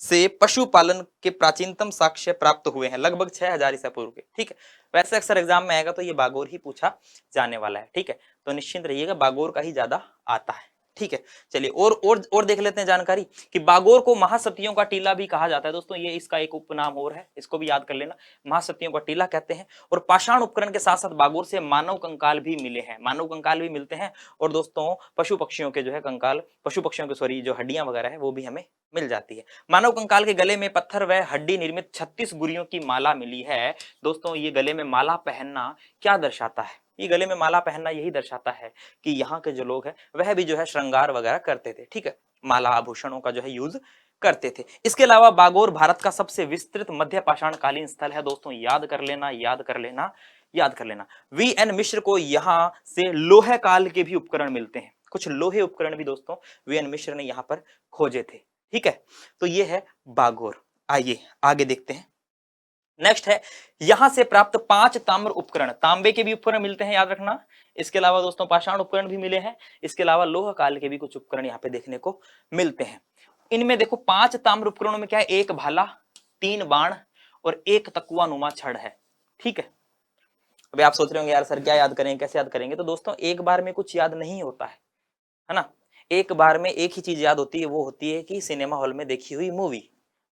S1: से पशुपालन के प्राचीनतम साक्ष्य प्राप्त हुए हैं लगभग 6000 ईसा पूर्व के। ठीक है, वैसे अक्सर एग्जाम में आएगा तो ये बागोर ही पूछा जाने वाला है। ठीक है, तो निश्चिंत रहिएगा, बागोर का ही ज्यादा आता है। ठीक है, चलिए और देख लेते हैं जानकारी कि बागोर को महासतियों का टीला भी कहा जाता है दोस्तों, ये इसका एक उपनाम और है, इसको भी याद कर लेना, महासतियों का टीला कहते हैं। और पाषाण उपकरण के साथ साथ बागोर से मानव कंकाल भी मिले हैं, मानव कंकाल भी मिलते हैं। और दोस्तों पशु पक्षियों के जो है कंकाल, पशु पक्षियों के सॉरी जो हड्डियां वगैरह है वो भी हमें मिल जाती है। मानव कंकाल के गले में पत्थर व हड्डी निर्मित 36 गुरियों की माला मिली है। दोस्तों ये गले में माला पहनना क्या दर्शाता है, ये गले में माला पहनना यही दर्शाता है कि यहाँ के जो लोग हैं वह भी जो है श्रृंगार वगैरह करते थे। ठीक है, माला आभूषणों का जो है यूज करते थे। इसके अलावा बागोर भारत का सबसे विस्तृत मध्य पाषाणकालीन स्थल है दोस्तों, याद कर लेना, याद कर लेना, याद कर लेना। वीएन मिश्र को यहाँ से लोहे काल के भी उपकरण मिलते हैं, कुछ लोहे उपकरण भी दोस्तों वीएन मिश्र ने यहाँ पर खोजे थे। ठीक है, तो ये है बागोर। आइए आगे देखते हैं, नेक्स्ट है यहां से प्राप्त 5 ताम्र उपकरण, तांबे के भी उपकरण मिलते हैं, याद रखना। इसके अलावा दोस्तों पाषाण उपकरण भी मिले हैं, इसके अलावा लोह काल के भी कुछ उपकरण यहाँ पे देखने को मिलते हैं। इनमें देखो 5 ताम्र उपकरणों में क्या है, 1 भाला, 3 बाण और 1 तकुआ नुमा छड़ है। ठीक है, अभी आप सोच रहे होंगे यार सर क्या याद करेंगे, कैसे याद करेंगे, तो दोस्तों एक बार में कुछ याद नहीं होता है ना। एक बार में एक ही चीज याद होती है, वो होती है कि सिनेमा हॉल में देखी हुई मूवी,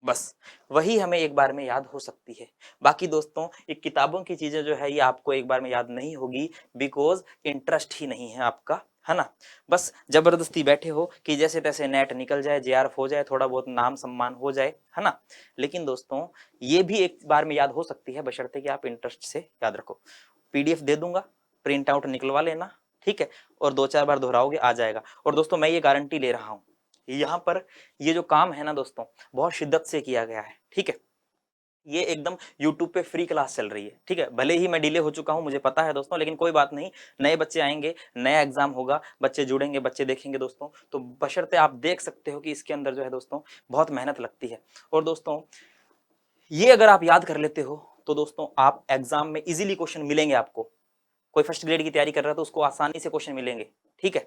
S1: बस वही हमें एक बार में याद हो सकती है। बाकी दोस्तों ये किताबों की चीजें जो है ये आपको एक बार में याद नहीं होगी, बिकॉज इंटरेस्ट ही नहीं है आपका, है ना। बस जबरदस्ती बैठे हो कि जैसे तैसे नेट निकल जाए, जेआरएफ हो जाए, थोड़ा बहुत नाम सम्मान हो जाए, है ना। लेकिन दोस्तों ये भी एक बार में याद हो सकती है, बशर्ते कि आप इंटरेस्ट से याद रखो। पीडीएफ दे दूंगा, प्रिंट आउट निकलवा लेना, ठीक है, और 2-4 बार दोहराओगे आ जाएगा। और दोस्तों मैं ये गारंटी ले रहा हूं, यहाँ पर ये जो काम है ना दोस्तों, बहुत शिद्दत से किया गया है, ठीक है। ये एकदम YouTube पे फ्री क्लास चल रही है, ठीक है। भले ही मैं डिले हो चुका हूं, मुझे पता है दोस्तों, लेकिन कोई बात नहीं, नए बच्चे आएंगे, नया एग्जाम होगा, बच्चे जुड़ेंगे, बच्चे देखेंगे दोस्तों, तो बशर्ते आप देख सकते हो कि इसके अंदर जो है दोस्तों बहुत मेहनत लगती है। और दोस्तों ये अगर आप याद कर लेते हो तो दोस्तों आप एग्जाम में इजीली क्वेश्चन मिलेंगे आपको। कोई फर्स्ट ग्रेड की तैयारी कर रहा है तो उसको आसानी से क्वेश्चन मिलेंगे, ठीक है।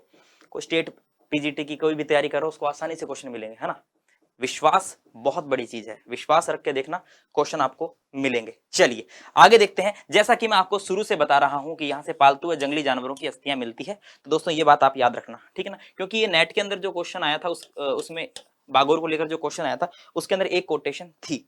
S1: कोई स्टेट पीजीटी की कोई भी तैयारी कर रहा हो उसको आसानी से क्वेश्चन मिलेंगे, है ना। विश्वास बहुत बड़ी चीज है, विश्वास रख के देखना, क्वेश्चन आपको मिलेंगे। चलिए आगे देखते हैं। जैसा कि मैं आपको शुरू से बता रहा हूं कि यहाँ से पालतू व जंगली जानवरों की अस्थियां मिलती है, तो दोस्तों ये बात आप याद रखना, ठीक है ना। क्योंकि ये नेट के अंदर जो क्वेश्चन आया था उसमें बागोर को लेकर जो क्वेश्चन आया था उसके अंदर एक कोटेशन थी,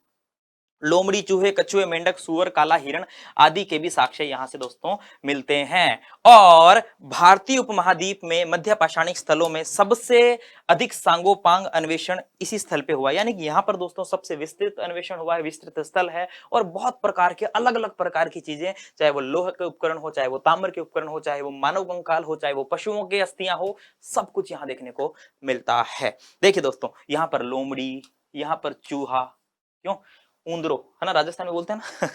S1: लोमड़ी, चूहे, कछुए, मेंढक, सुअर, काला हिरण आदि के भी साक्ष्य यहां से दोस्तों मिलते हैं। और भारतीय उपमहाद्वीप में मध्य पाषाणिक स्थलों में सबसे अधिक सांगोपांग अन्वेषण इसी स्थल पे हुआ, यानी कि यहाँ पर दोस्तों सबसे विस्तृत अन्वेषण हुआ है, विस्तृत स्थल है। और बहुत प्रकार के अलग अलग प्रकार की चीजें, चाहे वो लोह के उपकरण हो, चाहे वो ताम्र के उपकरण हो, चाहे वो मानव कंकाल हो, चाहे वो पशुओं के अस्थियां हो, सब कुछ यहाँ देखने को मिलता है। देखिए दोस्तों यहाँ पर लोमड़ी, यहाँ पर चूहा, क्यों, ऊंदरो, है ना, राजस्थान में बोलते हैं ना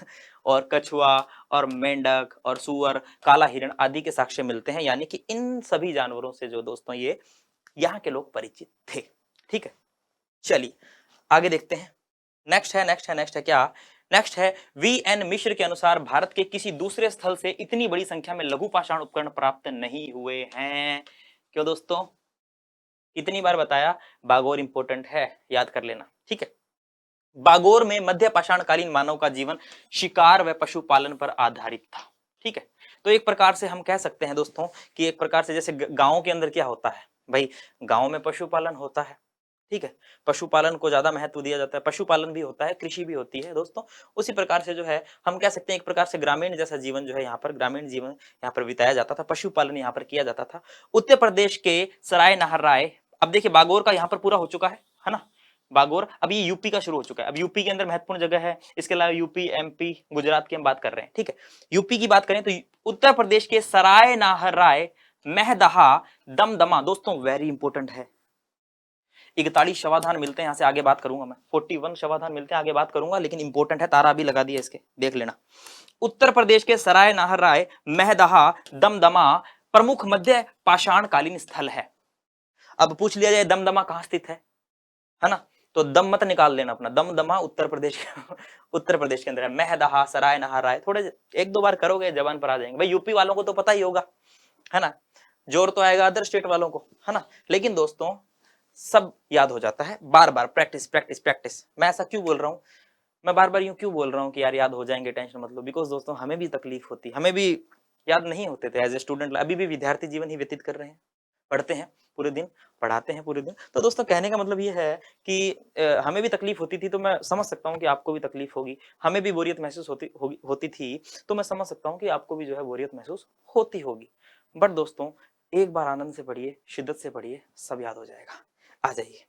S1: और कछुआ और मेंढक और सुअर, काला हिरण आदि के साक्ष्य मिलते हैं, यानी कि इन सभी जानवरों से जो दोस्तों ये यहाँ के लोग परिचित थे, ठीक है। चलिए आगे देखते हैं। नेक्स्ट है क्या, नेक्स्ट है वीएन मिश्र के अनुसार भारत के किसी दूसरे स्थल से इतनी बड़ी संख्या में लघु पाषाण उपकरण प्राप्त नहीं हुए हैं। क्यों दोस्तों, कितनी बार बताया, बागोर इंपॉर्टेंट है, याद कर लेना, ठीक है। बागोर में मध्य पाषाणकालीन मानव का जीवन शिकार व पशुपालन पर आधारित था, ठीक है। तो एक प्रकार से हम कह सकते हैं दोस्तों कि एक प्रकार से जैसे गांव के अंदर क्या होता है भाई, गांव में पशुपालन होता है, ठीक है। पशुपालन को ज्यादा महत्व दिया जाता है, पशुपालन भी होता है, कृषि भी होती है दोस्तों। उसी प्रकार से जो है हम कह सकते हैं एक प्रकार से ग्रामीण जैसा जीवन जो है यहाँ पर, ग्रामीण जीवन यहाँ पर बिताया जाता था, पशुपालन यहाँ पर किया जाता था। उत्तर प्रदेश के सराय नाहरराय, अब देखिए बागोर का यहाँ पर पूरा हो चुका है ना। बागोर अब ये यूपी का शुरू हो चुका है, अब यूपी के अंदर महत्वपूर्ण जगह है, इसके अलावा यूपी, एमपी, गुजरात की हम बात कर रहे हैं, ठीक है। यूपी की बात करें तो उत्तर प्रदेश के सराय नाहरराय, महदहा, दमदमा, दोस्तों वेरी इंपॉर्टेंट है। 41 शवाधान मिलते हैं, यहां से आगे बात करूंगा मैं, 41 शवाधान मिलते हैं, आगे बात करूंगा, लेकिन इंपॉर्टेंट है, तारा अभी लगा दिया इसके, देख लेना। उत्तर प्रदेश के सराय नाहरराय, महदहा, दमदमा प्रमुख मध्य पाषाणकालीन स्थल है। अब पूछ लिया जाए दमदमा कहां स्थित है ना, तो दम मत निकाल लेना अपना, दमदमा उत्तर प्रदेश उत्तर प्रदेश के अंदर है। महदहा, सराय नाहरराय, थोड़े 1-2 बार करोगे जबान पर आ जाएंगे भाई। यूपी वालों को तो पता ही होगा, है ना, जोर तो आएगा अदर स्टेट वालों को, है ना। लेकिन दोस्तों सब याद हो जाता है, बार बार प्रैक्टिस प्रैक्टिस प्रैक्टिस। मैं ऐसा क्यों बोल रहा हूँ, मैं बार बार यूं क्यों बोल रहा हूँ कि यार याद हो जाएंगे, टेंशन मत लो, बिकॉज दोस्तों हमें भी तकलीफ होती, हमें भी याद नहीं होते थे एज ए स्टूडेंट, अभी भी विद्यार्थी जीवन ही व्यतीत कर रहे हैं, पढ़ते हैं पूरे दिन, पढ़ाते हैं पूरे दिन। तो दोस्तों कहने का मतलब ये है कि हमें भी तकलीफ होती थी, तो मैं समझ सकता हूँ कि आपको भी तकलीफ होगी। हमें भी बोरियत महसूस होती थी, तो मैं समझ सकता हूँ कि आपको भी जो है बोरियत महसूस होती होगी। बट दोस्तों एक बार आनंद से पढ़िए, शिद्दत से पढ़िए, सब याद हो जाएगा। आ जाइए,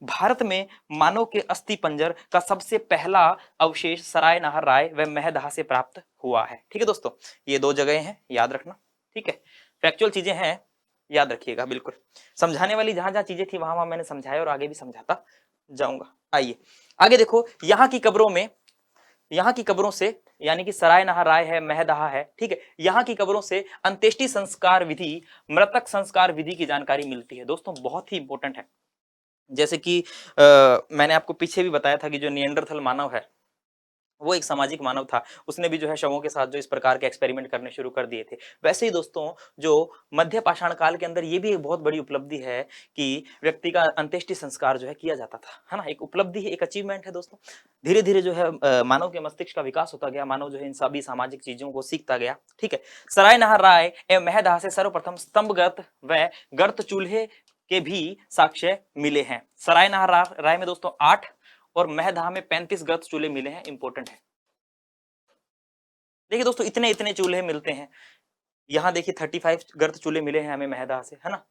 S1: भारत में मानव के अस्थि पंजर का सबसे पहला अवशेष सराय नाहरराय व महदहा से प्राप्त हुआ है, ठीक है दोस्तों। ये 2 जगह हैं, याद रखना, ठीक है। फैक्चुअल चीजें हैं, याद रखिएगा बिल्कुल। समझाने वाली जहां जहां चीजें थी वहां वहां मैंने समझाया और आगे भी समझाता जाऊंगा। आइए आगे देखो, यहाँ की कब्रों में, यहाँ की कब्रों से, यानी कि सराय नाहरराय है, महदहा है, ठीक है, यहाँ की कब्रों से अंत्येष्टि संस्कार विधि, मृतक संस्कार विधि की जानकारी मिलती है दोस्तों, बहुत ही इंपॉर्टेंट है। जैसे कि मैंने आपको पीछे भी बताया था कि जो निएंडरथल मानव है वो एक सामाजिक मानव था, उसने भी जो है शवों के साथ जो इस प्रकार के एक्सपेरिमेंट करने शुरू कर दिए थे। वैसे ही दोस्तों जो मध्य पाषाण काल के अंदर ये भी एक बहुत बड़ी उपलब्धि है कि व्यक्ति का अंत्येष्टि संस्कार जो है किया जाता था, है ना। एक उपलब्धि है, एक अचीवमेंट है दोस्तों। धीरे धीरे जो है मानव के मस्तिष्क का विकास होता गया, मानव जो है इन सभी सामाजिक चीजों को सीखता गया, ठीक है। सराय नाहरराय एवं महदहा से सर्वप्रथम स्तंभगत व गर्त चूल्हे के भी साक्ष्य मिले हैं। सराय नाहरराय में दोस्तों 8 और महदहा में 35 गर्त चूल्हे मिले हैं, इंपॉर्टेंट है। देखिए दोस्तों इतने इतने चूल्हे मिलते हैं। यहाँ देखिए 35 गर्त चूल्हे मिले हैं हमें महदहा से, है ना।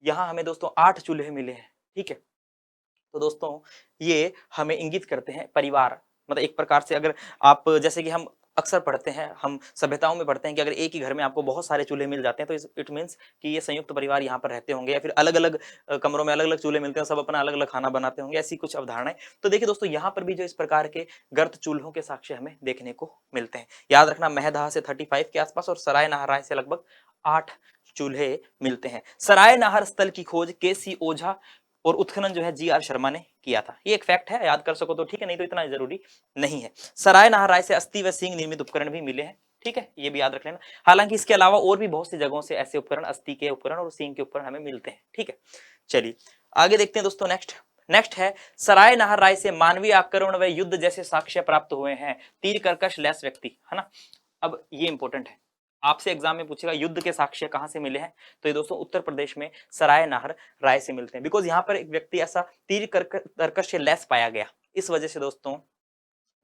S1: यहाँ हमें दोस्तों 8 चूल्हे मिले हैं, ठीक है। तो दोस्तों ये हमें इंगित करते हैं परिवार, मतलब एक प्रकार से अगर आप, जैसे कि हम अक्सर पढ़ते हैं, हम सभ्यताओं में पढ़ते हैं कि अगर एक ही घर में आपको बहुत सारे चूल्हे मिल जाते हैं तो इट मीन्स कि ये संयुक्त परिवार यहाँ पर रहते होंगे, या फिर अलग अलग कमरों में अलग अलग चूल्हे मिलते हैं, सब अपना अलग अलग खाना बनाते होंगे, ऐसी कुछ अवधारणाएं। तो देखिए दोस्तों यहाँ पर भी जो इस प्रकार के गर्त चूल्हों के साक्ष्य हमें देखने को मिलते हैं। याद रखना महदहा से 35 के आसपास और सराय नाहराय से लगभग 8 चूल्हे मिलते हैं। सराय नाहर स्थल की खोज केसी ओझा और उत्खनन जो है जी.आर. शर्मा ने किया था। ये एक फैक्ट है, याद कर सको तो ठीक है, नहीं तो इतना जरूरी नहीं है। सराय नाहराय से अस्थि व सींग निर्मित उपकरण भी मिले हैं, ठीक है, ये भी याद रख लेना। हालांकि इसके अलावा और भी बहुत सी जगहों से ऐसे उपकरण, अस्थि के उपकरण और सींग के उपकरण हमें मिलते हैं, ठीक है। चलिए आगे देखते हैं दोस्तों। नेक्स्ट है सराय नाहराय से मानवीय आक्रमण व युद्ध जैसे साक्ष्य प्राप्त हुए हैं। तीर कर्कश लैस व्यक्ति, है ना। अब ये इंपॉर्टेंट है, आपसे एग्जाम में पूछेगा युद्ध के साक्ष्य कहां से मिले हैं, तो ये दोस्तों उत्तर प्रदेश में सराय नाहर राय से मिलते हैं। बिकॉज यहाँ पर एक व्यक्ति ऐसा तीर कर्कश से लैस पाया गया, इस वजह से दोस्तों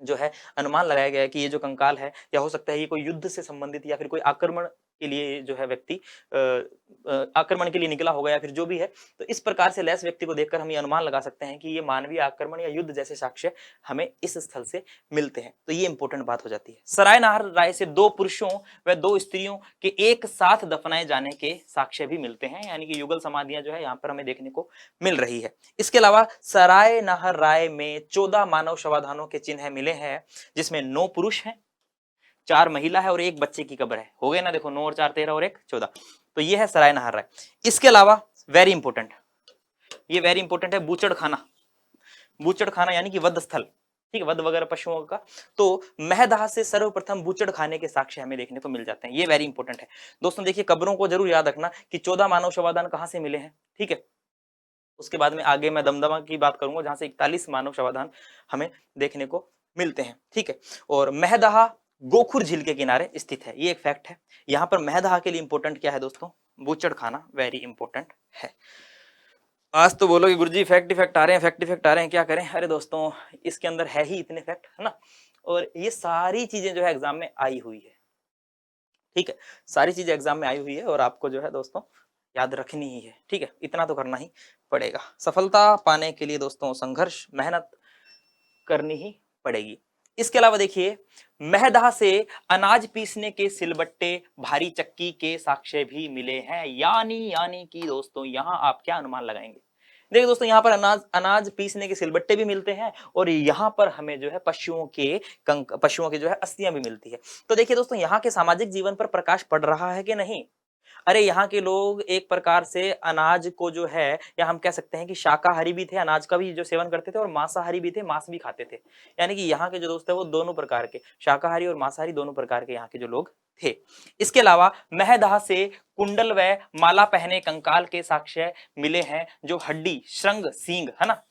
S1: जो है अनुमान लगाया गया है कि ये जो कंकाल है, या हो सकता है ये कोई युद्ध से संबंधित या फिर कोई आक्रमण के लिए जो है व्यक्ति आक्रमण के लिए निकला होगा, या फिर जो भी है। तो इस प्रकार से लैस व्यक्ति को देखकर हम ये अनुमान लगा सकते हैं कि ये मानवीय आक्रमण या युद्ध जैसे साक्ष्य हमें इस स्थल से मिलते हैं। तो ये इंपॉर्टेंट बात हो जाती है। सराय नाहर राय से 2 पुरुषों व 2 स्त्रियों के एक साथ दफनाए जाने के साक्ष्य भी मिलते हैं, यानी कि युगल समाधियां जो है यहाँ पर हमें देखने को मिल रही है। इसके अलावा सराय नाहर राय में 14 मानव शवाधानों के चिन्ह मिले हैं, जिसमें 9 पुरुष हैं, 4 महिला है और 1 बच्चे की कब्र है। हो गए ना, देखो 9 और 4 13 और 1 14। तो ये है सराय नाहर राय। इसके अलावा वेरी इंपॉर्टेंट, ये वेरी इंपॉर्टेंट है बूचड़ खाना। बूचड़ खाना यानी कि वध स्थल, ठीक है, वध वगैरह पशुओं का। तो महदहा से सर्वप्रथम बूचड़ खाने के साक्ष्य हमें देखने को मिल जाते हैं। ये वेरी इंपॉर्टेंट है दोस्तों। देखिए कब्रों को जरूर याद रखना कि 14 मानव शवाधान कहां से मिले हैं, ठीक है। उसके बाद में आगे मैं दमदमा की बात करूंगा, जहां से 41 मानव शवाधान हमें देखने को मिलते हैं, ठीक है। और महदहा गोखुर झील के किनारे स्थित है, ये एक फैक्ट है। यहां पर महदहा के लिए इंपॉर्टेंट क्या है दोस्तों, बूचड़ खाना वेरी इंपॉर्टेंट है। आज तो बोलोगे गुरुजी फैक्ट इफेक्ट आ रहे हैं, फैक्ट इफेक्ट आ रहे हैं, क्या करें। अरे दोस्तों इसके अंदर है ही इतने फैक्ट, है ना। और ये सारी चीजें जो है एग्जाम में आई हुई है, ठीक है, सारी चीजें एग्जाम में आई हुई है और आपको जो है दोस्तों याद रखनी ही है, ठीक है, इतना तो करना ही पड़ेगा। सफलता पाने के लिए दोस्तों संघर्ष मेहनत करनी ही पड़ेगी। इसके अलावा देखिए महदहा से अनाज पीसने के सिलबट्टे भारी चक्की के साक्ष्य भी मिले हैं, यानी कि दोस्तों यहां आप क्या अनुमान लगाएंगे। देखिए दोस्तों यहाँ पर अनाज पीसने के सिलबट्टे भी मिलते हैं और यहाँ पर हमें जो है पशुओं के जो है अस्थियां भी मिलती है। तो देखिए दोस्तों यहाँ के सामाजिक जीवन पर प्रकाश पड़ रहा है कि नहीं। अरे यहाँ के लोग एक प्रकार से अनाज को जो है, या हम कह सकते हैं कि शाकाहारी भी थे, अनाज का भी जो सेवन करते थे, और मांसाहारी भी थे, मांस भी खाते थे। यानी कि यहाँ के जो दोस्त है वो दोनों प्रकार के, शाकाहारी और मांसाहारी दोनों प्रकार के यहाँ के जो लोग थे। इसके अलावा महदहा से कुंडल व माला पहने कंकाल के साक्ष्य मिले हैं, जो हड्डी श्रृंग सींग, है ना,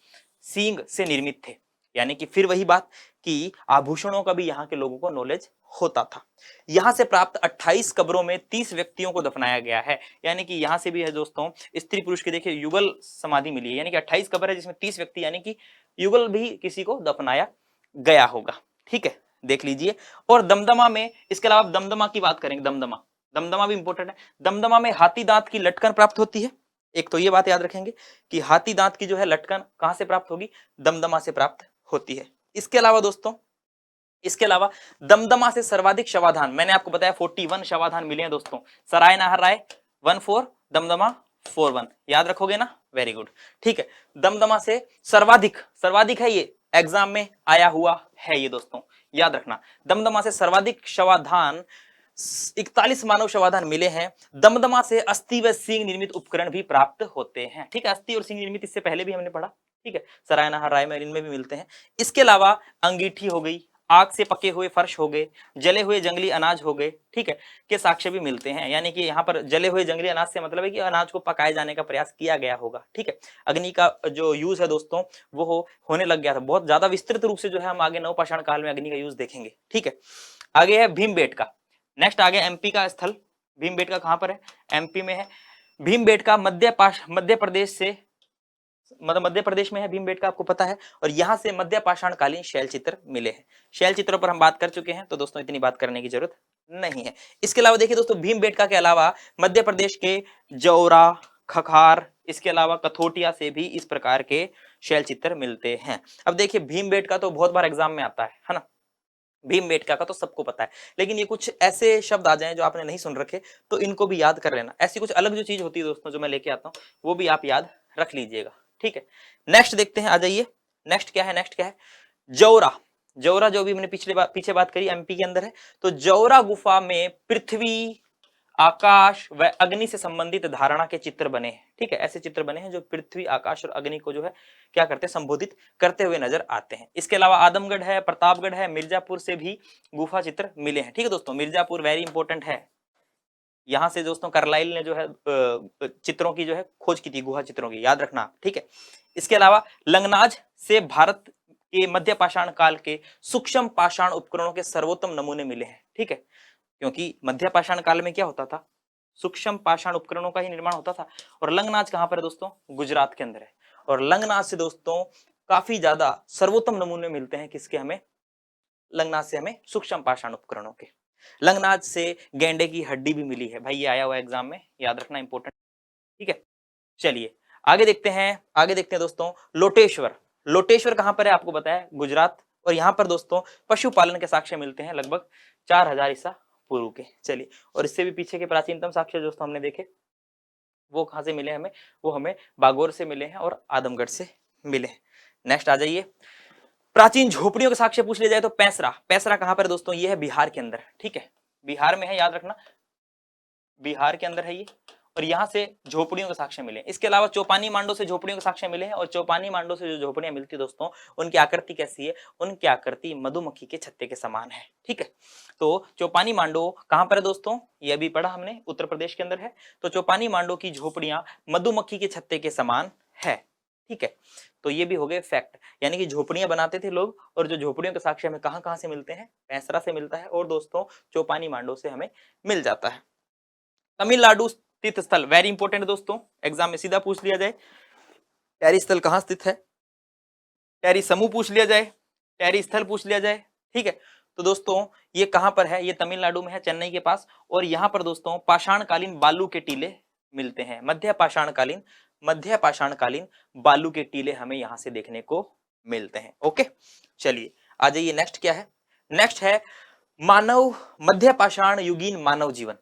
S1: सींग से निर्मित थे। यानी कि फिर वही बात कि आभूषणों का भी यहाँ के लोगों को नॉलेज होता था। यहां से प्राप्त 28 कब्रों में 30 व्यक्तियों को दफनाया गया है। यानी कि यहां से भी है दोस्तों स्त्री पुरुष की देखिए युगल समाधि मिली है, यानी कि 28 कब्र है जिसमें 30 व्यक्ति, यानी कि युगल भी किसी को दफनाया गया होगा, ठीक है, देख लीजिए। और दमदमा में, इसके अलावा दमदमा की बात करेंगे, दमदमा भी इंपॉर्टेंट है। दमदमा में हाथी दांत की लटकन प्राप्त होती है। एक तो ये बात याद रखेंगे कि हाथी दांत की जो है लटकन कहां से प्राप्त होगी, दमदमा से प्राप्त होती है। इसके अलावा दोस्तों, इसके अलावा दमदमा से सर्वाधिक शवाधान, मैंने आपको बताया 41 शवाधान मिले हैं दोस्तों। सराय नाहर राय 14, दमदमा 41, याद रखोगे ना, वेरी गुड, ठीक है। दमदमा से सर्वाधिक है, ये एग्जाम में आया हुआ है ये दोस्तों, याद रखना। दमदमा से सर्वाधिक शवाधान 41 मानव शवाधान मिले हैं। दमदमा से अस्थि व सींग निर्मित उपकरण भी प्राप्त होते हैं, ठीक है, अस्थि और सींग निर्मित इससे पहले भी हमने पढ़ा, ठीक है, सराय नाहर राय में इनमें भी मिलते हैं। इसके अलावा अंगीठी हो गई, आग से पके हुए फर्श हो गए, जले हुए जंगली अनाज हो गए, ठीक है, के साक्ष्य भी मिलते हैं। यानी कि यहाँ पर जले हुए जंगली अनाज से मतलब है कि अनाज को पकाए जाने का प्रयास किया गया होगा, ठीक है। अग्नि का जो यूज है दोस्तों वो होने लग गया था, बहुत ज्यादा विस्तृत रूप से जो है हम आगे नवपाषाण काल में अग्नि का यूज देखेंगे, ठीक है। आगे है भीमबेटका, नेक्स्ट आगे एमपी का स्थल। भीमबेटका कहां पर है, एमपी में है। भीमबेटका मध्य प्रदेश से मतलब मध्य प्रदेश में है भीमबेटका, आपको पता है, और यहां से मध्य पाषाणकालीन शैल चित्र मिले हैं। शैल चित्रों पर हम बात कर चुके हैं, तो दोस्तों इतनी बात करने की जरूरत नहीं है। इसके अलावा देखिए दोस्तों, भीमबेटका के अलावा मध्य प्रदेश के जौरा, खखार, इसके अलावा कथोटिया से भी इस प्रकार के शैल चित्र मिलते हैं। अब देखिए भीमबेटका तो बहुत बार एग्जाम में आता है ना, भीमबेटका का तो सबको पता है, लेकिन ये कुछ ऐसे शब्द आ जाएं जो आपने नहीं सुन रखे, तो इनको भी याद कर लेना। ऐसी कुछ अलग जो चीज होती है दोस्तों जो मैं लेके आता हूँ, वो भी आप याद रख लीजिएगा, ठीक है। नेक्स्ट देखते हैं, आ जाइए। नेक्स्ट क्या है, नेक्स्ट क्या है, जौरा। जौरा जो भी मैंने पीछे बात करी, एमपी के अंदर है। तो जौरा गुफा में पृथ्वी, आकाश व अग्नि से संबंधित धारणा के चित्र बने हैं, ठीक है। ऐसे चित्र बने हैं जो पृथ्वी, आकाश और अग्नि को जो है क्या करते हैं, संबोधित करते हुए नजर आते हैं। इसके अलावा आदमगढ़ है, प्रतापगढ़ है, मिर्जापुर से भी गुफा चित्र मिले हैं, ठीक है दोस्तों। मिर्जापुर वेरी इंपॉर्टेंट है, यहां से दोस्तों कार्लाइल ने जो है चित्रों की जो है खोज की थी, गुहा चित्रों की, याद रखना, ठीक है। इसके अलावा लंगनाज से भारत के मध्य पाषाण काल के सूक्ष्म पाषाण उपकरणों के सर्वोत्तम नमूने मिले हैं, ठीक है। क्योंकि मध्य पाषाण काल में क्या होता था, सूक्ष्म पाषाण उपकरणों का ही निर्माण होता था। और लंगनाज कहां पर है दोस्तों, गुजरात के अंदर है। और लंगनाज से दोस्तों काफी ज्यादा सर्वोत्तम नमूने मिलते हैं, किसके, हमें लंगनाज से हमें सूक्ष्म पाषाण उपकरणों के। लंगनाज से गेंडे की हड्डी भी मिली है, भाई ये आया हुआ एग्जाम में, याद रखना इंपॉर्टेंट, ठीक है। चलिए आगे देखते हैं, आगे देखते हैं दोस्तों, लोटेश्वर। लोटेश्वर कहां पर है, आपको बताया गुजरात। और यहां पर दोस्तों पशुपालन के साक्ष्य मिलते हैं, लगभग 4000 ईसा पूर्व के। चलिए, और इससे भी पीछे के प्राचीनतम साक्ष्य दोस्तों हमने देखे, वो कहां से मिले हमें, वो हमें बागोर से मिले हैं और आदमगढ़ से मिले हैं। नेक्स्ट आ जाइए, प्राचीन झोपड़ियों के साक्ष्य पूछ लिया जाए तो पैसरा। पैसरा कहां पर दोस्तों, ये है बिहार के अंदर, ठीक है, बिहार में है, याद रखना, बिहार के अंदर है ये। और यहां से झोपड़ियों के साक्ष्य मिले। इसके अलावा चौपानी मांडो से झोपड़ियों के साक्ष्य मिले हैं। और चौपानी मांडो से जो झोपड़ियां मिलती दोस्तों, उनकी आकृति कैसी है, उनकी आकृति मधुमक्खी के छत्ते के समान है, ठीक है। तो चौपानी मांडो कहां पर है दोस्तों, ये भी पढ़ा हमने, उत्तर प्रदेश के अंदर है। तो चौपानी मांडो की झोपड़ियां मधुमक्खी के छत्ते के समान है, ठीक है। तो ये भी हो गए फैक्ट, यानी कि झोपड़ियां बनाते थे लोग, और जो झोपड़ियों के साक्ष्य हमें कहां कहां से मिलते हैं, पैसरा से मिलता है, और दोस्तों चौपानी मांडो से हमें मिल जाता है। तमिलनाडु तीर्थ स्थल, वेरी इंपॉर्टेंट दोस्तों, एग्जाम में सीधा पूछ लिया जाए, टैरी स्थल कहां स्थित है, टैरी समूह पूछ लिया जाए, टैरी स्थल पूछ लिया जाए, ठीक है। तो दोस्तों ये कहां पर है, ये तमिलनाडु में है, चेन्नई के पास। और यहां पर दोस्तों पाषाणकालीन बालू के टीले मिलते हैं, मध्य पाषाणकालीन बालू के टीले हमें यहां से देखने को मिलते हैं, ओके। चलिए आ जाइए, नेक्स्ट क्या है, नेक्स्ट है मानव, मध्य पाषाण युगीन मानव जीवन,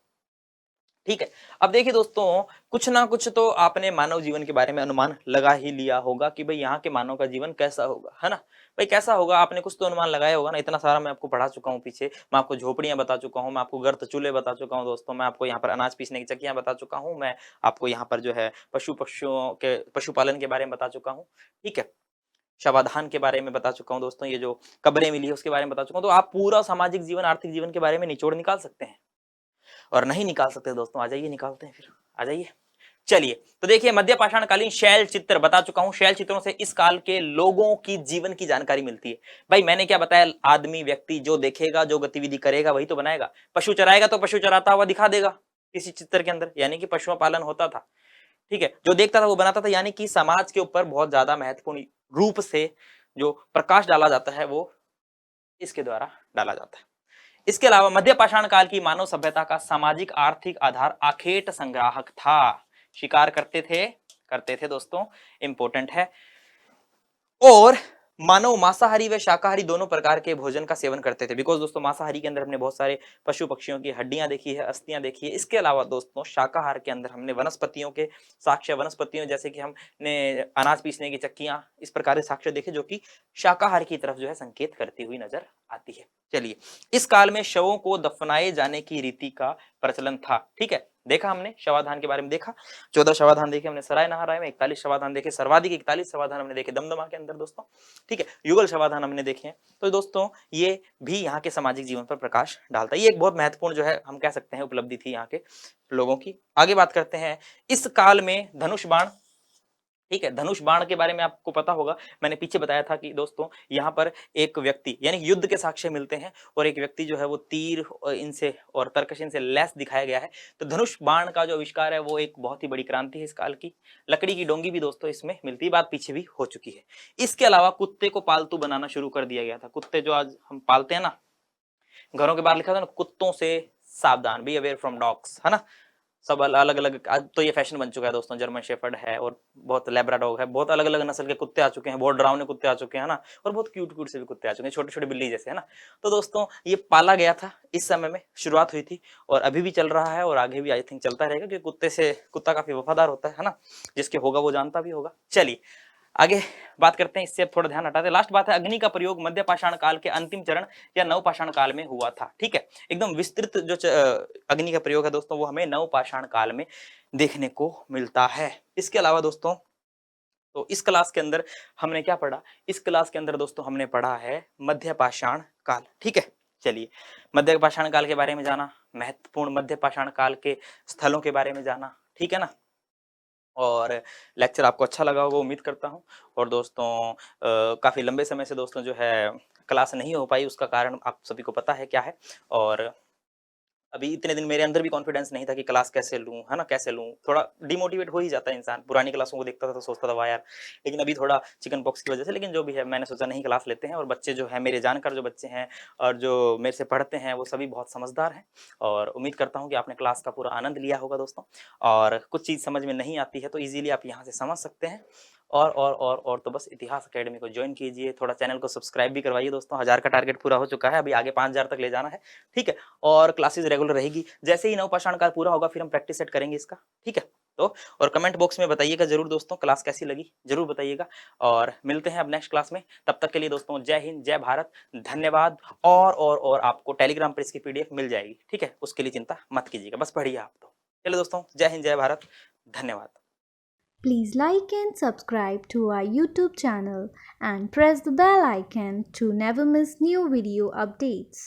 S1: ठीक है। अब देखिए दोस्तों, कुछ ना कुछ तो आपने मानव जीवन के बारे में अनुमान लगा ही लिया होगा कि भाई यहाँ के मानव का जीवन कैसा होगा, है ना। भाई कैसा होगा, आपने कुछ तो अनुमान लगाया होगा ना, इतना सारा मैं आपको पढ़ा चुका हूँ पीछे, मैं आपको झोपड़ियां बता चुका हूँ, मैं आपको गर्त चूल्हे बता चुका हूँ दोस्तों, मैं आपको यहाँ पर अनाज पीसने की चक्कियां बता चुका हूँ, मैं आपको यहाँ पर जो है पशुओं के पशुपालन के बारे में बता चुका हूँ, ठीक है। शवाधान के बारे में बता चुका हूँ दोस्तों, ये जो कब्रें मिली है उसके बारे में बता चुका हूँ। तो आप पूरा सामाजिक जीवन, आर्थिक जीवन के बारे में निचोड़ निकाल सकते हैं। और नहीं निकाल सकते दोस्तों, आ जाइए निकालते हैं फिर, आ जाइए। चलिए, तो देखिए मध्य पाषाणकालीन शैल चित्र बता चुका हूं, शैल चित्रों से इस काल के लोगों की जीवन की जानकारी मिलती है। भाई मैंने क्या बताया, आदमी व्यक्ति जो देखेगा, जो गतिविधि करेगा वही तो बनाएगा। पशु चराएगा तो पशु चराता हुआ दिखा देगा किसी चित्र के अंदर, यानी कि पशु पालन होता था, ठीक है। जो देखता था वो बनाता था, यानी कि समाज के ऊपर बहुत ज्यादा महत्वपूर्ण रूप से जो प्रकाश डाला जाता है वो इसके द्वारा डाला जाता है। इसके अलावा मध्य पाषाण काल की मानव सभ्यता का सामाजिक आर्थिक आधार आखेट संग्राहक था, शिकार करते थे दोस्तों, इंपॉर्टेंट है। और मानव मांसाहारी व शाकाहारी दोनों प्रकार के भोजन का सेवन करते थे, बिकॉज दोस्तों मांसाहारी के अंदर हमने बहुत सारे पशु पक्षियों की हड्डियां देखी है, अस्थियां देखी है। इसके अलावा दोस्तों शाकाहार के अंदर हमने वनस्पतियों के साक्ष्य, वनस्पतियों जैसे कि हमने अनाज पीसने की चक्कियां, इस प्रकार के साक्ष्य देखे जो कि शाकाहार की तरफ जो है संकेत करती हुई नजर आती है। चलिए, इस काल में शवों को दफनाए जाने की रीति का प्रचलन था, ठीक है। देखा हमने शवाधान के बारे में, देखा 14 शवाधान देखे हमने सराय नहाराय में, 41 शवाधान देखे, सर्वाधिक 41 शवाधान हमने देखे दमदमा के अंदर दोस्तों, ठीक है। युगल शवाधान हमने देखे हैं। तो दोस्तों ये भी यहाँ के सामाजिक जीवन पर प्रकाश डालता है, ये एक बहुत महत्वपूर्ण जो है हम कह सकते हैं उपलब्धि थी यहाँ के लोगों की। आगे बात करते हैं, इस काल में धनुष बाण, ठीक है। धनुष बाण के बारे में आपको पता होगा, मैंने पीछे बताया था कि दोस्तों यहाँ पर एक व्यक्ति यानी युद्ध के साक्ष्य मिलते हैं और एक व्यक्ति जो है वो तीर इनसे और तरकश इनसे लैस दिखाया गया है। तो धनुष बाण का जो आविष्कार है वो एक बहुत ही बड़ी क्रांति है इस काल की। लकड़ी की डोंगी भी दोस्तों इसमें मिलती है, बात पीछे भी हो चुकी है। इसके अलावा कुत्ते को पालतू बनाना शुरू कर दिया गया था। कुत्ते जो आज हम पालते हैं ना, घरों के बाहर लिखा था ना, कुत्तों से सावधान, बी अवेयर फ्रॉम डॉग्स, है ना। सब अलग अलग आज तो ये फैशन बन चुका है दोस्तों। जर्मन शेफर्ड है और बहुत लैब्राडॉग है, बहुत अलग अलग नस्ल के कुत्ते आ चुके हैं, बहुत डरावने कुत्ते आ चुके हैं ना, और बहुत क्यूट क्यूट से भी कुत्ते आ चुके हैं, छोटे छोटे बिल्ली जैसे, है ना। तो दोस्तों ये पाला गया था इस समय में, शुरुआत हुई थी और अभी भी चल रहा है और आगे भी आई थिंक चलता रहेगा, क्योंकि कुत्ता काफी वफादार होता है ना। जिसके होगा वो जानता भी होगा। चलिए आगे बात करते हैं, इससे अब थोड़ा ध्यान हटाते हैं। लास्ट बात है, अग्नि का प्रयोग मध्य पाषाण काल के अंतिम चरण या नव पाषाण काल में हुआ था। ठीक है, एकदम विस्तृत जो अग्नि का प्रयोग है दोस्तों वो हमें नव पाषाण काल में देखने को मिलता है। इसके अलावा दोस्तों तो इस क्लास के अंदर हमने क्या पढ़ा, इस क्लास के अंदर दोस्तों हमने पढ़ा है मध्य पाषाण काल। ठीक है, चलिए मध्य पाषाण काल के बारे में जाना, महत्वपूर्ण मध्य पाषाण काल के स्थलों के बारे में जाना, ठीक है ना। और लेक्चर आपको अच्छा लगा होगा उम्मीद करता हूँ। और दोस्तों काफ़ी लंबे समय से दोस्तों जो है क्लास नहीं हो पाई, उसका कारण आप सभी को पता है क्या है। और अभी इतने दिन मेरे अंदर भी कॉन्फिडेंस नहीं था कि क्लास कैसे लूँ, है ना, कैसे लूँ। थोड़ा डिमोटिवेट हो ही जाता है इंसान। पुरानी क्लासों को देखता था तो सोचता था वाह यार, लेकिन अभी थोड़ा चिकन पॉक्स की वजह से, लेकिन जो भी है मैंने सोचा नहीं क्लास लेते हैं। और बच्चे जो है मेरे जानकार जो बच्चे हैं और जो मेरे से पढ़ते हैं वो सभी बहुत समझदार हैं। और उम्मीद करता हूँ कि आपने क्लास का पूरा आनंद लिया होगा दोस्तों। और कुछ चीज़ समझ में नहीं आती है तो ईजिली आप यहाँ से समझ सकते हैं। और तो बस इतिहास अकेडमी को ज्वाइन कीजिए, थोड़ा चैनल को सब्सक्राइब भी करवाइए दोस्तों। 1000 का टारगेट पूरा हो चुका है, अभी आगे 5000 तक ले जाना है। ठीक है, और क्लासेस रेगुलर रहेगी। जैसे ही नवपाषाण काल पूरा होगा फिर हम प्रैक्टिस सेट करेंगे इसका। ठीक है, तो और कमेंट बॉक्स में बताइएगा जरूर दोस्तों क्लास कैसी लगी, जरूर बताइएगा। और मिलते हैं अब नेक्स्ट क्लास में, तब तक के लिए दोस्तों जय हिंद, जय भारत, धन्यवाद। और आपको टेलीग्राम पर इसकी पीडीएफ मिल जाएगी। ठीक है, उसके लिए चिंता मत कीजिएगा, बस पढ़िए आप तो। चलिए दोस्तों, जय हिंद, जय भारत, धन्यवाद।
S2: Please like and subscribe to our YouTube channel and press the bell icon to never miss new video updates.